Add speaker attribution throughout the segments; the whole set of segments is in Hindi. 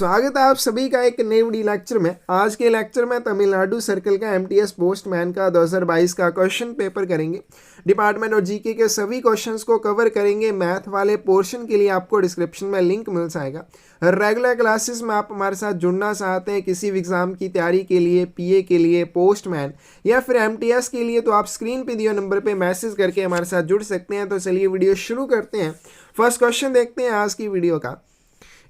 Speaker 1: स्वागत है आप सभी का एक नए वीडियो लेक्चर में। आज के लेक्चर में तमिलनाडु सर्कल का एमटीएस पोस्टमैन का 2022 का क्वेश्चन पेपर करेंगे। डिपार्टमेंट और जीके के सभी क्वेश्चंस को कवर करेंगे। मैथ वाले पोर्शन के लिए आपको डिस्क्रिप्शन में लिंक मिल जाएगा। रेगुलर क्लासेस में आप हमारे साथ जुड़ना चाहते हैं किसी भी एग्जाम की तैयारी के लिए, पीए के लिए, पोस्टमैन या फिर एमटीएस के लिए, तो आप स्क्रीन पे दिए नंबर पे मैसेज करके हमारे साथ जुड़ सकते हैं। तो चलिए वीडियो शुरू करते हैं। फर्स्ट क्वेश्चन देखते हैं आज की वीडियो का।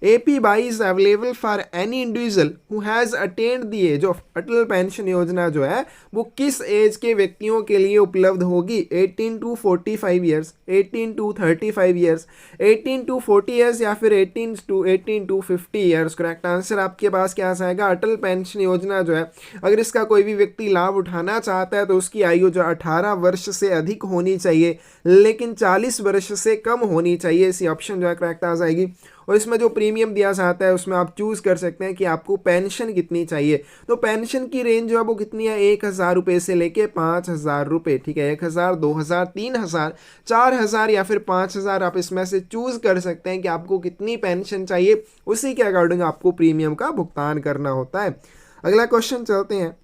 Speaker 1: APY is available for any individual who has attained the age of Atal pension योजना जो है वो किस एज के व्यक्तियों के लिए उपलब्ध होगी? 18 to 45 years, 18 to 35 years, 18 to 40 years या फिर 18 to 50 ईयर्स। करेक्ट आंसर आपके पास क्या आएगा? अटल पेंशन योजना जो है अगर इसका कोई भी व्यक्ति लाभ उठाना चाहता है तो उसकी आयु जो 18 वर्ष से अधिक होनी चाहिए, लेकिन 40 वर्ष से कम होनी चाहिए। इसी ऑप्शन जो है करेक्ट आ जाएगी। और इसमें जो प्रीमियम दिया जाता है उसमें आप चूज कर सकते हैं कि आपको पेंशन कितनी चाहिए। तो पेंशन की रेंज जो है वो कितनी है? 1,000 रुपये से लेके 5,000 रुपये। ठीक है, 1,000, 2,000, 3,000, 4,000 या फिर 5,000 आप इसमें से चूज कर सकते हैं कि आपको कितनी पेंशन चाहिए। उसी के अकॉर्डिंग आपको प्रीमियम का भुगतान करना होता है। अगला क्वेश्चन चलते हैं।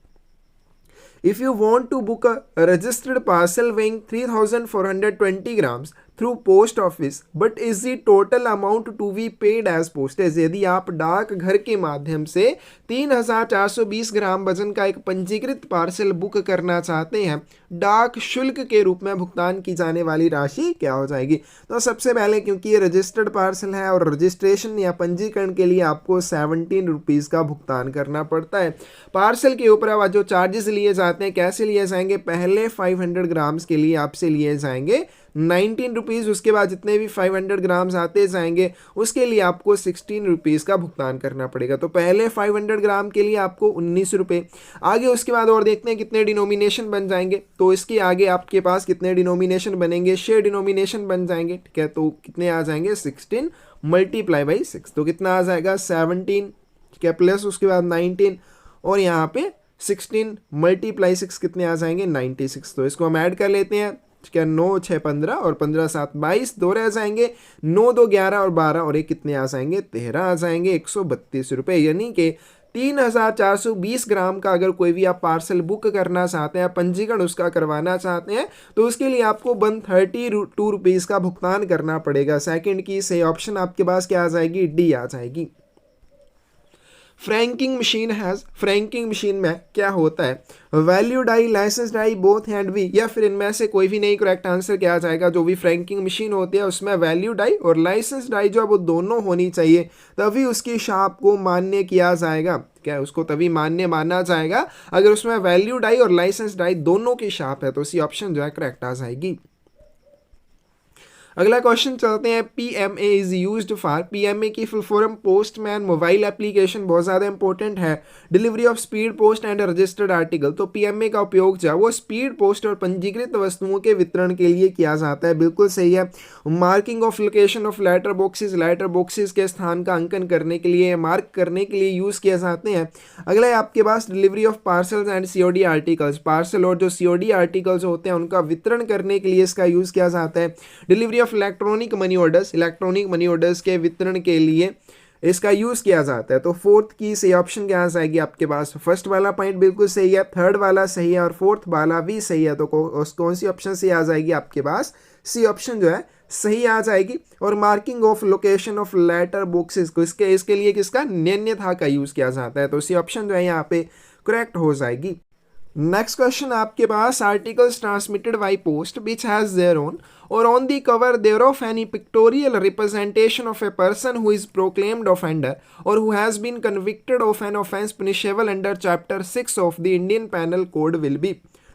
Speaker 1: If you want to book a registered parcel weighing 3,420 grams through post office, but is the total amount to be paid as postage? यदि आप डाक घर के माध्यम से 3,420 ग्राम वजन का एक पंजीकृत पार्सल बुक करना चाहते हैं, डाक शुल्क के रूप में भुगतान की जाने वाली राशि क्या हो जाएगी? तो सबसे पहले क्योंकि ये रजिस्टर्ड पार्सल है और रजिस्ट्रेशन या पंजीकरण के लिए आपको 17 रुपीज़ का भुगतान करना पड़ता है। पार्सल के ऊपर अब जो चार्जेस लिए जाते हैं कैसे लिए जाएंगे? पहले 500 ग्राम्स के लिए आपसे लिए जाएंगे 19 रुपीज़, उसके बाद जितने भी 500 ग्राम्स आते जाएंगे उसके लिए आपको 16 रुपीज़ का भुगतान करना पड़ेगा। तो पहले 500 ग्राम के लिए आपको 19 रुपये। आगे उसके बाद और देखते हैं कितने डिनोमिनेशन बन जाएंगे। तो इसके आगे आपके पास कितने डिनोमिनेशन बनेंगे? 6 डिनोमिनेशन बन जाएंगे। ठीक है, तो कितने आ जाएंगे? 16 मल्टीप्लाई बाई 6, तो कितना आ जाएगा? 17। ठीक है, प्लस उसके बाद 19 और यहाँ पे 16 मल्टीप्लाई 6 कितने आ जाएंगे? 96। तो इसको हम ऐड कर लेते हैं। ठीक है, 9, 6, 15 और 15, 7, 22, 2 रह जाएंगे, 9, 2, 11 और 12 और ये कितने आ जाएंगे? 13 आ जाएंगे। 132 रुपये, यानी कि 3,420 ग्राम का अगर कोई भी आप पार्सल बुक करना चाहते हैं, पंजीकरण उसका करवाना चाहते हैं, तो उसके लिए आपको 132 रुपीज़ का भुगतान करना पड़ेगा। सेकंड की सही ऑप्शन आपके पास क्या आ जाएगी? डी आ जाएगी। Franking machine has, franking machine में क्या होता है? Value die, license die, both hand भी, या फिर इनमें से कोई भी नहीं। करेक्ट आंसर क्या आ जाएगा? जो भी फ्रैंकिंग मशीन होती है उसमें वैल्यू डाई और लाइसेंस डाई जो है वो दोनों होनी चाहिए, तभी उसकी शाप को मान्य किया जाएगा। क्या उसको तभी मान्य माना जाएगा अगर उसमें वैल्यू डाई और लाइसेंस डाई दोनों की शाप है। तो इसी ऑप्शन जो है करेक्ट आ जाएगी। अगला क्वेश्चन चलते हैं। PMA is used for, PMA की full form postman mobile application, बहुत ज़्यादा इंपॉर्टेंट है। Delivery of speed post and registered article. तो PMA का उपयोग जो है वो स्पीड पोस्ट और पंजीकृत वस्तुओं के वितरण के लिए किया जाता है। बिल्कुल सही है। Marking of location of letter boxes, letter boxes के स्थान का अंकन करने के लिए, मार्क करने के लिए यूज़ किए जाते हैं। अगला है आपके पास delivery of parcels and COD articles. Parcel और जो COD आर्टिकल्स होते हैं उनका वितरण करने के लिए इसका यूज़ किया जाता है। Delivery electronic money orders, electronic money orders के वितरण के लिए इसका यूज किया जाता है। तो फोर्थ की सही ऑप्शन क्या आ जाएगी आपके पास? फर्स्ट वाला पॉइंट बिल्कुल सही है, थर्ड वाला सही है और फोर्थ वाला भी सही है। तो कौन सी ऑप्शन से आ जाएगी आपके पास? सी ऑप्शन जो है सही आ जाएगी। और marking of location of letter boxes को इसके लिए किसका? अन्यथा का यूज किया जाता है। तो सी ऑप्शन जो है यहाँ पे करेक्ट हो जाएगी। नेक्स्ट क्वेश्चन आपके पास। Articles transmitted by post which has their own or on the cover thereof any pictorial representation of a person who is proclaimed offender or who has been convicted of an offence punishable under chapter 6 of the Indian Penal Code will be।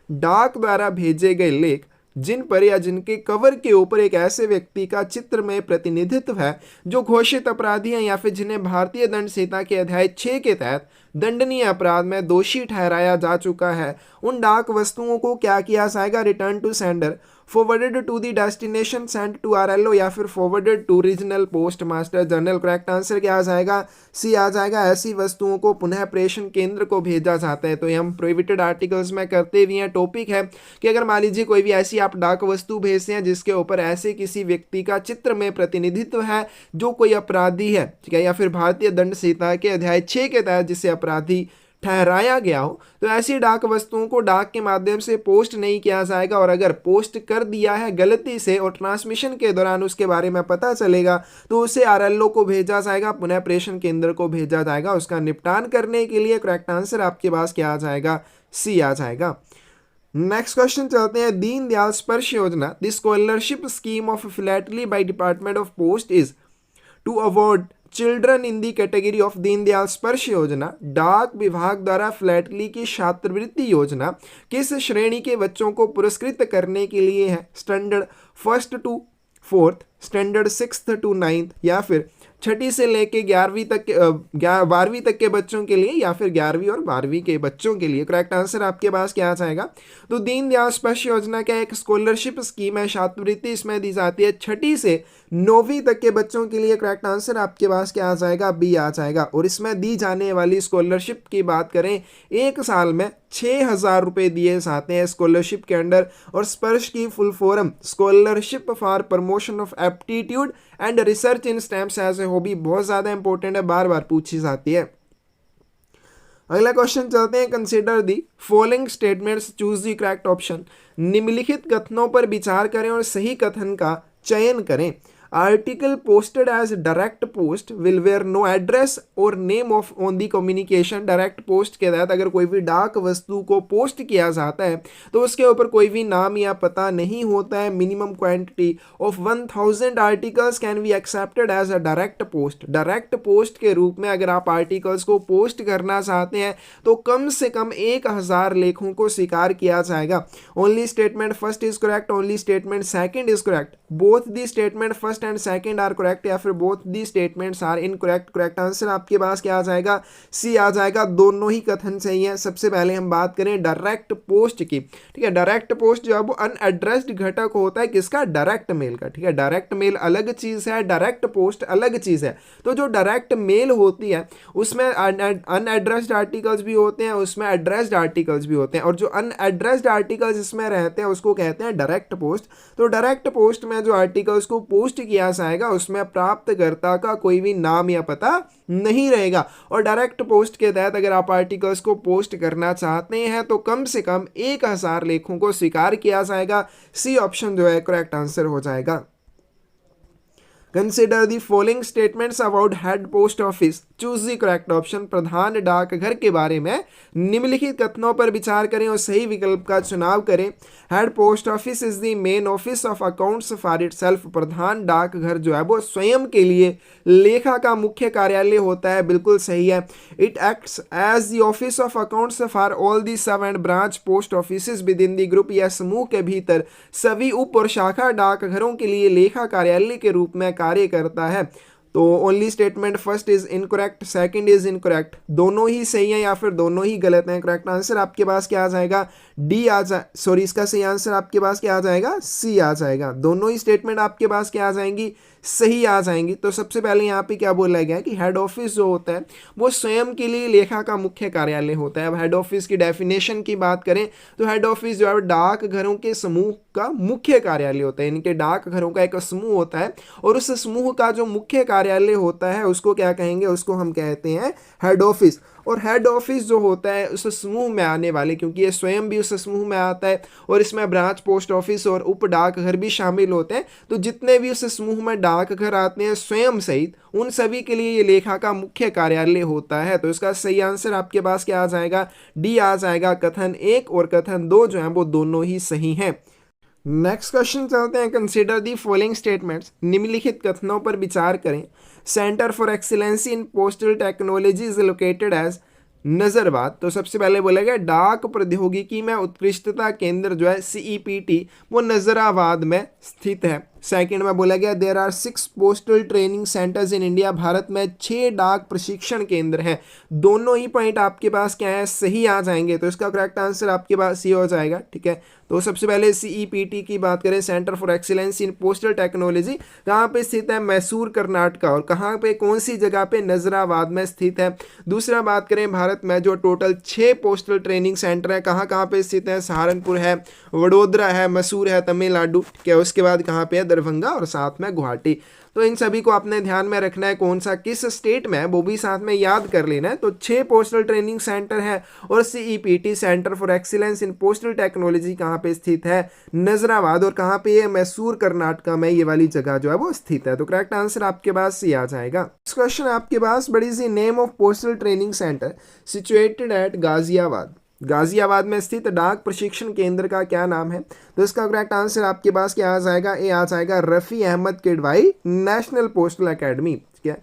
Speaker 1: डाक द्वारा भेजे गए लेख जिन पर या जिनके कवर के ऊपर एक ऐसे व्यक्ति का चित्र में प्रतिनिधित्व है जो घोषित अपराधी हैं या फिर जिन्हें भारतीय दंड संहिता के अध्याय 6 के तहत दंडनीय अपराध में दोषी ठहराया जा चुका है, उन डाक वस्तुओं को क्या किया जाएगा? Return to sender forwarded to the destination, sent to RLO, या फिर forwarded to regional post master general. Correct answer क्या आ जाएगा? सी आ जाएगा। ऐसी वस्तुओं को पुनः प्रेषण केंद्र को भेजा जाता है। तो ये हम प्रोहिबिटेड आर्टिकल्स में करते भी हैं। टॉपिक है कि अगर मान लीजिए कोई भी ऐसी आप डाक वस्तु भेजते हैं जिसके ऊपर ऐसे किसी व्यक्ति का चित्र में प्रतिनिधित्व है जो कोई अपराधी है, ठीक है, या फिर भारतीय दंड संहिता के अध्याय 6 के तहत जिसे अपराधी ठहराया गया हो, तो ऐसी डाक वस्तुओं को डाक के माध्यम से पोस्ट नहीं किया जाएगा। और अगर पोस्ट कर दिया है गलती से और ट्रांसमिशन के दौरान उसके बारे में पता चलेगा तो उसे आरएलओ को भेजा जाएगा, पुनः प्रेषण केंद्र को भेजा जाएगा उसका निपटान करने के लिए। करेक्ट आंसर आपके पास क्या आ जाएगा? सी आ जाएगा। नेक्स्ट क्वेश्चन चलते हैं। Deendayal Sparsh Yojana, the scholarship scheme of philately by department of post is to award children in the category of Deendayal Sparsh Yojana. डाक विभाग द्वारा फ्लैटली की छात्रवृत्ति योजना किस श्रेणी के बच्चों को पुरस्कृत करने के लिए है? Standard 1st to 4th, standard 6th to 9th, या फिर छठी से लेके 11वीं तक 12वीं तक के बच्चों के लिए, या फिर 11वीं और 12वीं के बच्चों के लिए। करेक्ट आंसर आपके पास क्या आ जाएगा? तो दीनदयाल स्पर्श योजना क्या एक स्कॉलरशिप स्कीम है, छात्रवृत्ति इसमें दी जाती है 6ठी से 9वीं तक के बच्चों के लिए। करेक्ट आंसर आपके पास क्या आ जाएगा? बी आ जाएगा। और इसमें दी जाने वाली स्कॉलरशिप की बात करें, एक साल में 6,000 रुपये दिए जाते हैं स्कॉलरशिप के अंडर। और स्पर्श की full form scholarship for promotion of aptitude and research in stems as a hobby, बहुत ज़्यादा इंपॉर्टेंट है, बार बार पूछी जाती है। अगला क्वेश्चन चलते हैं। Consider the following statements, choose the correct option. निम्नलिखित कथनों पर विचार करें और सही कथन का चयन करें। Article posted as direct post will bear no address और name of on the communication. Direct post के तहत अगर कोई भी डाक वस्तु को पोस्ट किया जाता है तो उसके ऊपर कोई भी नाम या पता नहीं होता है। Minimum quantity of 1000 articles can be accepted as a direct post. Direct post के रूप में अगर आप आर्टिकल्स को पोस्ट करना चाहते हैं तो कम से कम 1000 लेखों को स्वीकार किया जाएगा। Only statement first is correct, only statement second is correct, both the statement first and second are correct, या फिर both the statements are incorrect. Correct answer आपके पास क्या आ जाएगा? सी आ जाएगा। दोनों ही कथन सही है। सबसे पहले हम बात करें डायरेक्ट पोस्ट की, ठीक है। डायरेक्ट पोस्ट जो है वो अनएड्रेस्ड घटक होता है किसका? डायरेक्ट मेल का, ठीक है। डायरेक्ट मेल अलग चीज है, डायरेक्ट पोस्ट अलग चीज है। तो जो डायरेक्ट मेल होती है उसमें अनएड्रेस्ड आर्टिकल्स भी होते हैं, उसमें एड्रेस्ड आर्टिकल्स भी होते हैं, और जो अनएड्रेस्ड आर्टिकल्स इसमें रहते हैं उसको कहते हैं डायरेक्ट पोस्ट। तो डायरेक्ट पोस्ट में जो आर्टिकल्स को पोस्ट किया जाएगा उसमें प्राप्तकर्ता का कोई भी नाम या पता नहीं रहेगा। और डायरेक्ट पोस्ट के तहत अगर आप आर्टिकल्स को पोस्ट करना चाहते हैं तो कम से कम 1000 लेखों को स्वीकार किया जाएगा। सी ऑप्शन जो है करेक्ट आंसर हो जाएगा। Consider the following statements about head post office, choose the correct option. प्रधान डाकघर के बारे में निम्नलिखित कथनों पर विचार करें और सही विकल्प का चुनाव करें। Head post office is the main office of accounts for itself. प्रधान डाकघर जो है वो स्वयं के लिए लेखा का मुख्य कार्यालय होता है, बिल्कुल सही है। It acts as the office of accounts for all the sub and branch post office within the group. या समूह के भीतर सभी उप और शाखा डाकघरों के लिए लेखा कार्यालय के रूप में कार्य करता है। तो only statement first is incorrect, second is incorrect, दोनों ही सही है या फिर दोनों ही गलत हैं। करेक्ट आंसर आपके पास क्या आ जाएगा? डी आ जाए, सॉरी, इसका सही आंसर आपके पास क्या आ जाएगा? सी आ जाएगा। दोनों ही स्टेटमेंट आपके पास क्या आ जाएंगी? सही आ जाएंगी। तो सबसे पहले यहाँ पे क्या बोला गया है कि हेड ऑफिस जो होता है वो स्वयं के लिए लेखा का मुख्य कार्यालय होता है। अब हेड ऑफिस की डेफिनेशन की बात करें तो हेड ऑफिस जो है डाक घरों के समूह का मुख्य कार्यालय होता है। इनके डाक घरों का एक समूह होता है और उस समूह का जो मुख्य कार्यालय होता है उसको क्या कहेंगे? उसको हम कहते हैं हेड ऑफिस। और हेड ऑफिस जो होता है उस समूह में आने वाले, क्योंकि ये स्वयं भी उस समूह में आता है और इसमें ब्रांच पोस्ट ऑफिस और उप डाकघर भी शामिल होते हैं, तो जितने भी उस समूह में डाकघर आते हैं स्वयं सहित उन सभी के लिए ये लेखा का मुख्य कार्यालय होता है। तो इसका सही आंसर आपके पास क्या आ जाएगा? डी आ जाएगा। कथन 1 और कथन 2 जो है वो दोनों ही सही हैं। नेक्स्ट क्वेश्चन चलते हैं। कंसीडर दी फॉलोइंग स्टेटमेंट्स, निम्नलिखित कथनों पर विचार करें। Centre for excellency in postal technology is located as Nazarbad. तो सबसे पहले बोला गया डाक प्रौद्योगिकी में उत्कृष्टता केंद्र जो है CEPT वो नजराबाद में स्थित है। सेकंड में बोला गया there are 6 postal training centres in India, Bharat में 6 डाक प्रशिक्षण केंद्र हैं। दोनों ही पॉइंट आपके पास क्या है, सही आ जाएंगे, तो इसका करेक्ट आंसर आपके पास ये हो जाएगा। ठीक है, तो सबसे पहले CEPT की बात करें, centre for excellence in postal technology, कहाँ पे स्थित है, मैसूर कर्नाटका, और कहाँ पे, कौन सी जगह पे, नजराबाद में स्थित है। दूसरा बात करें, भारत में जो टोटल 6 पोस्टल ट्रेनिंग सेंटर है, कहाँ कहाँ पे स्थित है, सहारनपुर है, वडोदरा है, मैसूर है, तमिलनाडु। ठीक है, उसके बाद कहाँ पे है, दरभंगा, और साथ में गुवाहाटी। तो इन सभी को आपने ध्यान में रखना है, कौन सा किस स्टेट में है वो भी साथ में याद कर लेना है। तो 6 पोस्टल ट्रेनिंग सेंटर है, और CEPT centre for excellence in postal technology कहाँ पे स्थित है, नजराबाद, और कहाँ पे ये, मैसूर कर्नाटका में ये वाली जगह जो है वो स्थित है। तो करेक्ट आंसर आपके पास ये आ जाएगा। नेक्स्ट क्वेश्चन आपके पास, बड़ी सी name of postal training centre situated at Ghaziabad, Ghaziabad में स्थित डाक प्रशिक्षण केंद्र का क्या नाम है। तो इसका करेक्ट आंसर आपके पास क्या आ जाएगा, ये आ जाएगा Rafi Ahmed Kidwai national postal academy. ठीक है,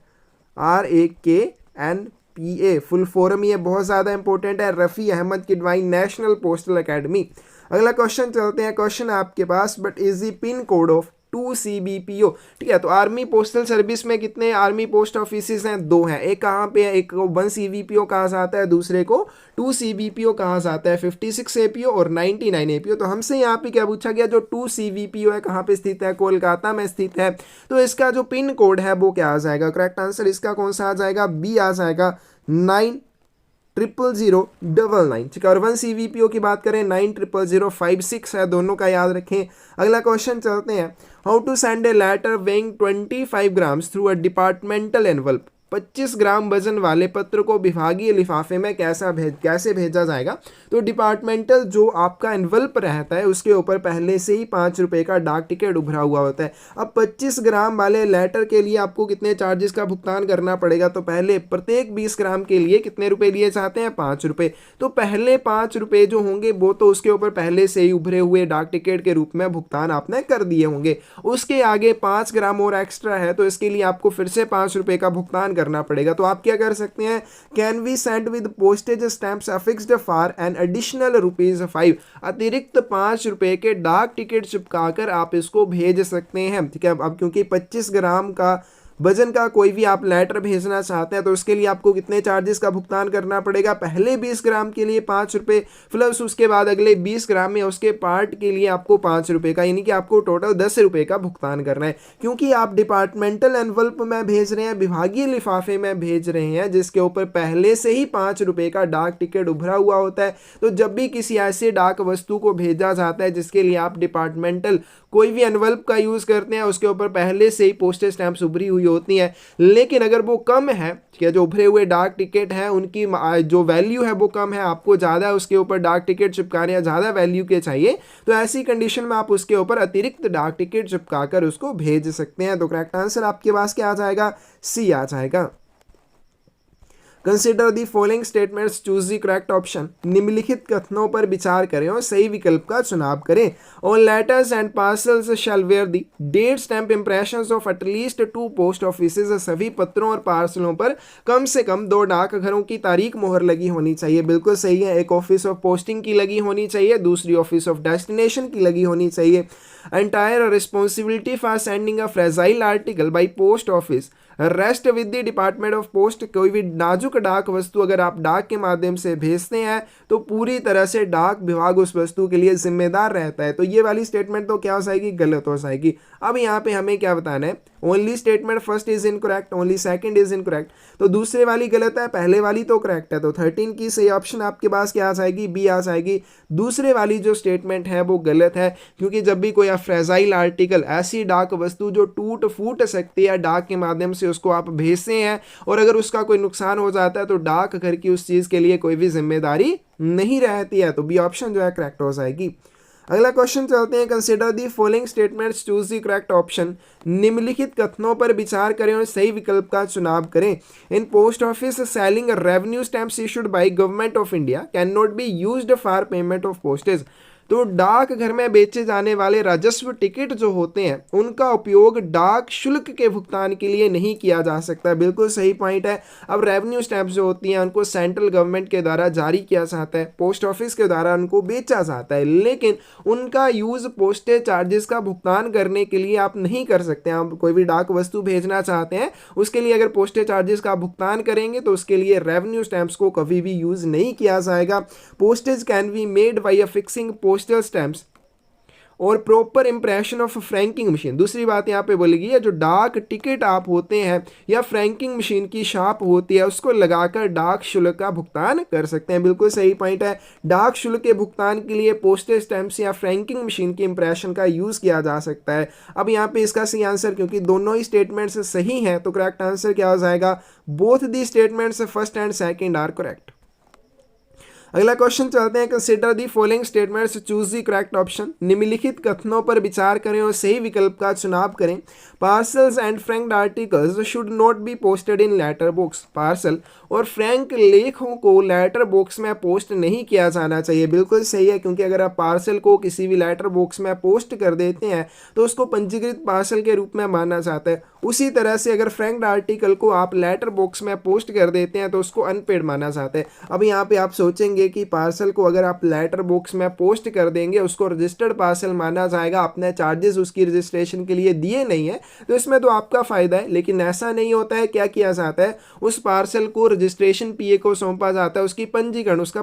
Speaker 1: RAKNPA फुल फॉर्म, ये बहुत ज़्यादा इंपॉर्टेंट है, Rafi Ahmed Kidwai national postal academy. अगला क्वेश्चन चलते हैं, क्वेश्चन आपके पास, what is the pin code of 2 CBPO। ठीक है, तो आर्मी पोस्टल सर्विस में कितने आर्मी पोस्ट ऑफिस हैं, 2 हैं। एक कहाँ पे है, एक को 1 CBPO कहा जाता है, दूसरे को 2 CBPO कहा जाता है, 56 APO और 99 APO। तो हमसे यहाँ पे क्या पूछा गया, जो 2 CBPO है कहाँ पे स्थित है, कोलकाता में स्थित है। तो इसका जो पिन कोड है वो क्या आ जाएगा, करेक्ट आंसर इसका कौन सा आ जाएगा, B आ जाएगा, 900099। ठीक है, और 1 CBPO की बात करें, 900056 है, दोनों का याद रखें। अगला क्वेश्चन चलते हैं, how to send a letter weighing 25 grams through a departmental envelope, 25 gram वजन वाले पत्र को विभागीय लिफाफे में कैसे भेजा जाएगा। तो डिपार्टमेंटल जो आपका एनवल्प रहता है उसके ऊपर पहले से ही 5 रुपये का डाक टिकट उभरा हुआ होता है। अब 25 ग्राम वाले लेटर के लिए आपको कितने चार्जेस का भुगतान करना पड़ेगा, तो पहले प्रत्येक 20 ग्राम के लिए कितने रुपए लिए जाते हैं, 5 रुपये। तो पहले 5 रुपये जो होंगे वो तो उसके ऊपर पहले से ही उभरे हुए डाक टिकट के रूप में भुगतान आपने कर दिए होंगे। उसके आगे 5 ग्राम और एक्स्ट्रा है, तो इसके लिए आपको फिर से 5 रुपये का भुगतान करना पड़ेगा। तो आप क्या कर सकते हैं, can we send with postage stamps affixed for an additional ₹5, अतिरिक्त 5 रुपये के डाक टिकट चिपकाकर आप इसको भेज सकते हैं। ठीक है, अब क्योंकि 25 ग्राम का वजन का कोई भी आप लेटर भेजना चाहते हैं तो उसके लिए आपको कितने चार्जेस का भुगतान करना पड़ेगा, पहले 20 ग्राम के लिए 5 रुपये, प्लस उसके बाद अगले 20 ग्राम में उसके पार्ट के लिए आपको 5 रुपये का, यानी कि आपको टोटल 10 रुपये का भुगतान करना है। क्योंकि आप डिपार्टमेंटल एनवल्प में भेज रहे हैं, विभागीय लिफाफे में भेज रहे हैं, जिसके ऊपर पहले से ही 5 रुपये का डाक टिकट उभरा हुआ होता है। तो जब भी किसी ऐसे डाक वस्तु को भेजा जाता है जिसके लिए आप डिपार्टमेंटल कोई भी एनवल्प का यूज़ करते हैं, उसके ऊपर पहले से ही पोस्टेज स्टैंप्स उभरी हुई होती हैं, लेकिन अगर वो कम है, ठीक है, जो उभरे हुए डाक टिकट है उनकी जो वैल्यू है वो कम है, आपको ज़्यादा उसके ऊपर डाक टिकट चिपकाने या ज़्यादा वैल्यू के चाहिए, तो ऐसी कंडीशन में आप उसके ऊपर अतिरिक्त डाक टिकट चिपकाकर उसको भेज सकते हैं। तो करेक्ट आंसर आपके पास क्या आ जाएगा, C आ जाएगा। Consider the following statements, choose the correct option. निम्नलिखित कथनों पर विचार करें और सही विकल्प का चुनाव करें। All letters and parcels shall wear the date stamp impressions of at least 2 post offices. सभी पत्रों और पार्सलों पर कम से कम 2 डाकघरों की तारीख मोहर लगी होनी चाहिए। बिल्कुल सही है, एक ऑफिस ऑफ पोस्टिंग की लगी होनी चाहिए, दूसरी ऑफिस ऑफ डेस्टिनेशन की लगी होनी चाहिए। Entire responsibility for sending a fragile article by post office rest with the department of post. कोई भी नाजुक डाक वस्तु अगर आप डाक के माध्यम से भेजते हैं तो पूरी तरह से डाक विभाग उस वस्तु के लिए जिम्मेदार रहता है। तो ये वाली स्टेटमेंट तो क्या हो जाएगी, गलत हो जाएगी। अब यहाँ पे हमें क्या बताना है, only statement first is incorrect, only second is incorrect. तो दूसरे वाली गलत है, पहले वाली तो करेक्ट है। तो 13 की सही ऑप्शन आपके पास क्या आ जाएगी, B आ जाएगी। दूसरे वाली जो स्टेटमेंट है वो गलत है, क्योंकि जब भी कोई फ्रेजाइल आर्टिकल, ऐसी डाक वस्तु जो टूट फूट सकती है, डाक के माध्यम से उसको आप भेजते हैं और अगर उसका कोई नुकसान हो जाता है तो डाक घर की उस चीज़ के लिए कोई भी जिम्मेदारी नहीं रहती है। तो B ऑप्शन जो है करेक्ट हो जाएगी। अगला क्वेश्चन चलते हैं, consider the following statements, choose the correct option. निम्नलिखित कथनों पर विचार करें और सही विकल्प का चुनाव करें। In post office selling revenue stamps issued by government of India can not be used for payment of postage. तो डाक घर में बेचे जाने वाले राजस्व टिकट जो होते हैं उनका उपयोग डाक शुल्क के भुगतान के लिए नहीं किया जा सकता। बिल्कुल सही पॉइंट है। अब रेवेन्यू स्टैंप्स जो होती हैं उनको सेंट्रल गवर्नमेंट के द्वारा जारी किया जाता है, पोस्ट ऑफिस के द्वारा उनको बेचा जाता है, लेकिन उनका यूज पोस्टेज चार्जेस का भुगतान करने के लिए आप नहीं कर सकते। आप कोई भी डाक वस्तु भेजना चाहते हैं उसके लिए अगर पोस्टेज चार्जेस का भुगतान करेंगे तो उसके लिए रेवेन्यू स्टैंप्स को कभी भी यूज नहीं किया जाएगा। Postage can be made by fixing postal stamps और proper impression of franking machine. दूसरी बात यहाँ पे बोली गई है, जो डाक टिकट आप होते हैं या फ्रैंकिंग मशीन की शाप होती है उसको लगाकर डाक शुल्क का भुगतान कर सकते हैं। बिल्कुल सही पॉइंट है। डाक शुल्क के भुगतान के लिए पोस्टेज स्टैंप्स या फ्रैंकिंग मशीन की इंप्रेशन का यूज किया जा सकता है। अब यहाँ पे इसका सही आंसर, क्योंकि दोनों ही स्टेटमेंट्स सही हैं, तो करेक्ट आंसर क्या हो जाएगा, both the statements first and second are correct. अगला क्वेश्चन चलते हैं, consider the following statements, choose the correct option. निम्नलिखित कथनों पर विचार करें और सही विकल्प का चुनाव करें। Parcels and franked articles should not be posted in letter box. Parcel और फ्रैंक लेखों को लेटर बॉक्स में पोस्ट नहीं किया जाना चाहिए। बिल्कुल सही है, क्योंकि अगर आप पार्सल को किसी भी लेटर बॉक्स में पोस्ट कर देते हैं तो उसको पंजीकृत पार्सल के रूप में माना जाता है। उसी तरह से अगर फ्रैंक्ड आर्टिकल को आप लेटर बॉक्स में पोस्ट कर देते हैं तो उसको अनपेड माना जाता है। अब यहाँ पे आप सोचेंगे कि पार्सल को अगर आप लेटर बॉक्स में पोस्ट कर देंगे उसको रजिस्टर्ड पार्सल माना जाएगा, आपने चार्जेस उसकी रजिस्ट्रेशन के लिए दिए नहीं है, तो इसमें तो आपका फायदा है। लेकिन ऐसा नहीं होता है। क्या किया जाता है, उस पार्सल को रजिस्ट्रेशन पीए को सौंपा जाता है, उसका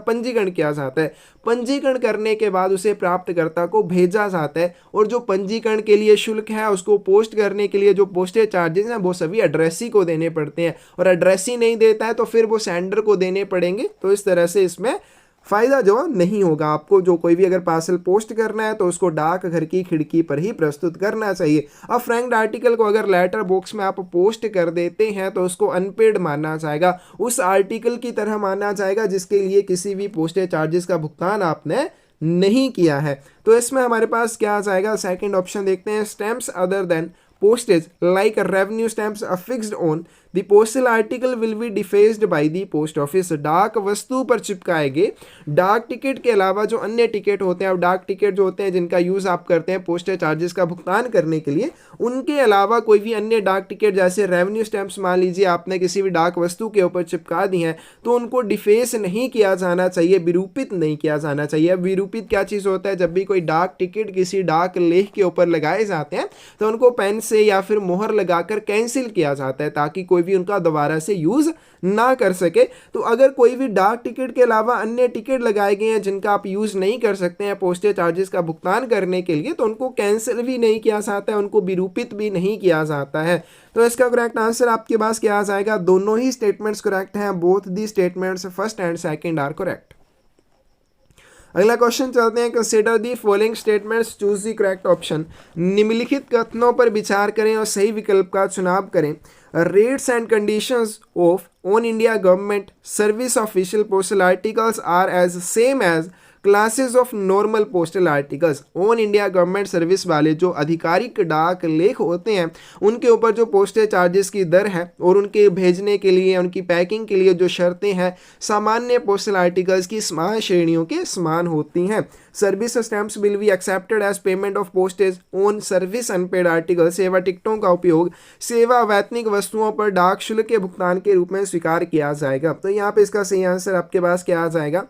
Speaker 1: पंजीकरण किया जाता है। पंजीकरण करने के बाद उसे प्राप्तकर्ता को भेजा जाता है, और जो पंजीकरण के लिए शुल्क है उसको पोस्ट करने के लिए जो पोस्टेज चार्जेस हैं वो सभी एड्रेसी को देने पड़ते हैं, और एड्रेसी नहीं देता है तो फिर वो सेंडर को देने पड़ेंगे। तो इस तरह से इसमें फायदा जो नहीं होगा आपको। जो कोई भी अगर पार्सल पोस्ट करना है तो उसको डाक घर की खिड़की पर ही प्रस्तुत करना चाहिए। अब फ्रैंक्ड आर्टिकल को अगर लेटर बॉक्स में आप पोस्ट कर देते हैं तो उसको अनपेड माना जाएगा, उस आर्टिकल की तरह माना जाएगा जिसके लिए किसी भी पोस्टेज चार्जेस का भुगतान आपने नहीं किया है। तो इसमें हमारे पास क्या आ जाएगा, सेकंड ऑप्शन देखते हैं। Stamps other than postage like revenue stamps affixed on the postal article will be defaced by the post office। डाक वस्तु पर चिपकाए गए डाक टिकट के अलावा जो अन्य टिकट होते हैं, अब डाक टिकट जो होते हैं जिनका यूज आप करते हैं पोस्टेज चार्जेस का भुगतान करने के लिए, उनके अलावा कोई भी अन्य डाक टिकट जैसे रेवेन्यू स्टैंप्स मान लीजिए आपने किसी भी डाक वस्तु के ऊपर चिपका दी हैं तो उनको डिफेस नहीं किया जाना चाहिए, विरूपित नहीं किया जाना चाहिए। अब विरूपित क्या चीज़ होता है, जब भी कोई डाक टिकट किसी डाक लेख के ऊपर लगाए जाते हैं तो उनको पेन से या फिर मोहर लगाकर कैंसिल किया जाता है ताकि कोई भी उनका दोबारा से यूज ना कर सके। तो अगर कोई भी डाक टिकट के अलावा अन्य टिकट लगाए गए हैं जिनका आप यूज नहीं कर सकते हैं पोस्टेज चार्जेस का भुगतान करने के लिए, तो उनको कैंसिल भी नहीं किया जाता है, उनको विरूपित भी नहीं किया जाता है। तो इसका करेक्ट आंसर आपके पास क्या आ जाएगा, दोनों ही स्टेटमेंट्स करेक्ट हैं, both the statements first and second are correct. अगला क्वेश्चन चलते हैं, consider the following statements, choose the correct option. निम्नलिखित कथनों पर विचार करें और सही विकल्प का चुनाव करें। Rates and conditions of on India government service official postal articles are as same as classes of normal postal articles. On India government service वाले जो आधिकारिक डाक लेख होते हैं उनके ऊपर जो पोस्टेज चार्जेस की दर है और उनके भेजने के लिए उनकी पैकिंग के लिए जो शर्तें हैं सामान्य पोस्टल आर्टिकल्स की समान श्रेणियों के समान होती हैं। Service stamps will be accepted as payment of postage on service unpaid article. सेवा टिकटों का उपयोग सेवा वैतनिक वस्तुओं पर डाक शुल्क के भुगतान के रूप में स्वीकार किया जाएगा। तो यहाँ पे इसका सही आंसर आपके पास क्या आ जाएगा,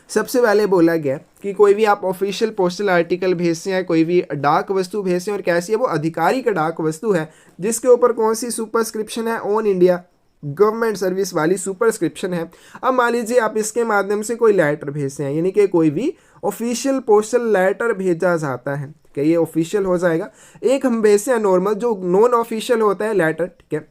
Speaker 1: सबसे पहले बोला गया कि कोई भी आप ऑफिशियल पोस्टल आर्टिकल भेजते हैं, कोई भी डाक वस्तु भेजते हैं और कैसी है वो आधिकारिक डाक वस्तु है जिसके ऊपर कौन सी सुपरस्क्रिप्शन है, ऑन इंडिया गवर्नमेंट सर्विस वाली सुपरस्क्रिप्शन है। अब मान लीजिए आप इसके माध्यम से कोई लेटर भेजते हैं, यानी कि कोई भी ऑफिशियल पोस्टल लेटर भेजा जाता है, क्या ये ऑफिशियल हो जाएगा। एक हम भेजते हैं नॉर्मल जो नॉन ऑफिशियल होता है लेटर, ठीक है।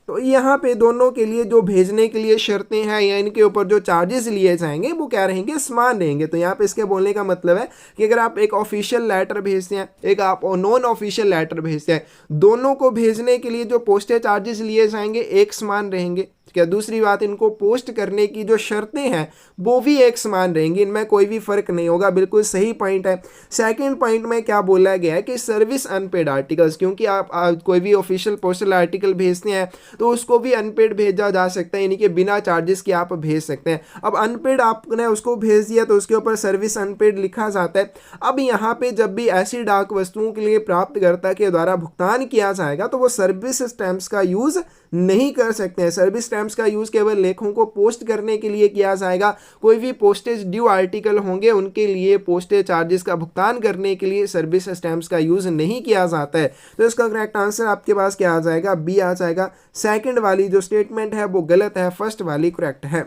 Speaker 1: तो यहाँ पे दोनों के लिए जो भेजने के लिए शर्तें हैं या इनके ऊपर जो चार्जेस लिए जाएंगे वो क्या रहेंगे, समान रहेंगे। तो यहाँ पे इसके बोलने का मतलब है कि अगर आप एक ऑफिशियल लेटर भेजते हैं, एक आप नॉन ऑफिशियल लेटर भेजते हैं, दोनों को भेजने के लिए जो पोस्टेज चार्जेस लिए जाएंगे एक समान रहेंगे। क्या दूसरी बात, इनको पोस्ट करने की जो शर्तें हैं वो भी एक समान रहेंगी, इनमें कोई भी फर्क नहीं होगा। बिल्कुल सही पॉइंट है। सेकंड पॉइंट में क्या बोला गया है कि सर्विस अनपेड आर्टिकल्स, क्योंकि आप कोई भी ऑफिशियल पोस्टल आर्टिकल भेजते हैं तो उसको भी अनपेड भेजा जा सकता है, यानी कि बिना चार्जेस के आप भेज सकते हैं। अब अनपेड आपने उसको भेज दिया तो उसके ऊपर सर्विस अनपेड लिखा जाता है। अब यहाँ पे जब भी ऐसी डाक वस्तुओं के लिए प्राप्तकर्ता के द्वारा भुगतान किया जाएगा तो वो सर्विस स्टैंप्स का यूज नहीं कर सकते हैं। सर्विस स्टैंप्स का यूज केवल लेखों को पोस्ट करने के लिए किया जाएगा। कोई भी पोस्टेज ड्यू आर्टिकल होंगे उनके लिए पोस्टेज चार्जेस का भुगतान करने के लिए सर्विस स्टैंप्स का यूज नहीं किया जाता है। तो इसका करेक्ट आंसर आपके पास क्या आ जाएगा, बी आ जाएगा। सेकंड वाली जो स्टेटमेंट है वो गलत है, फर्स्ट वाली करेक्ट है।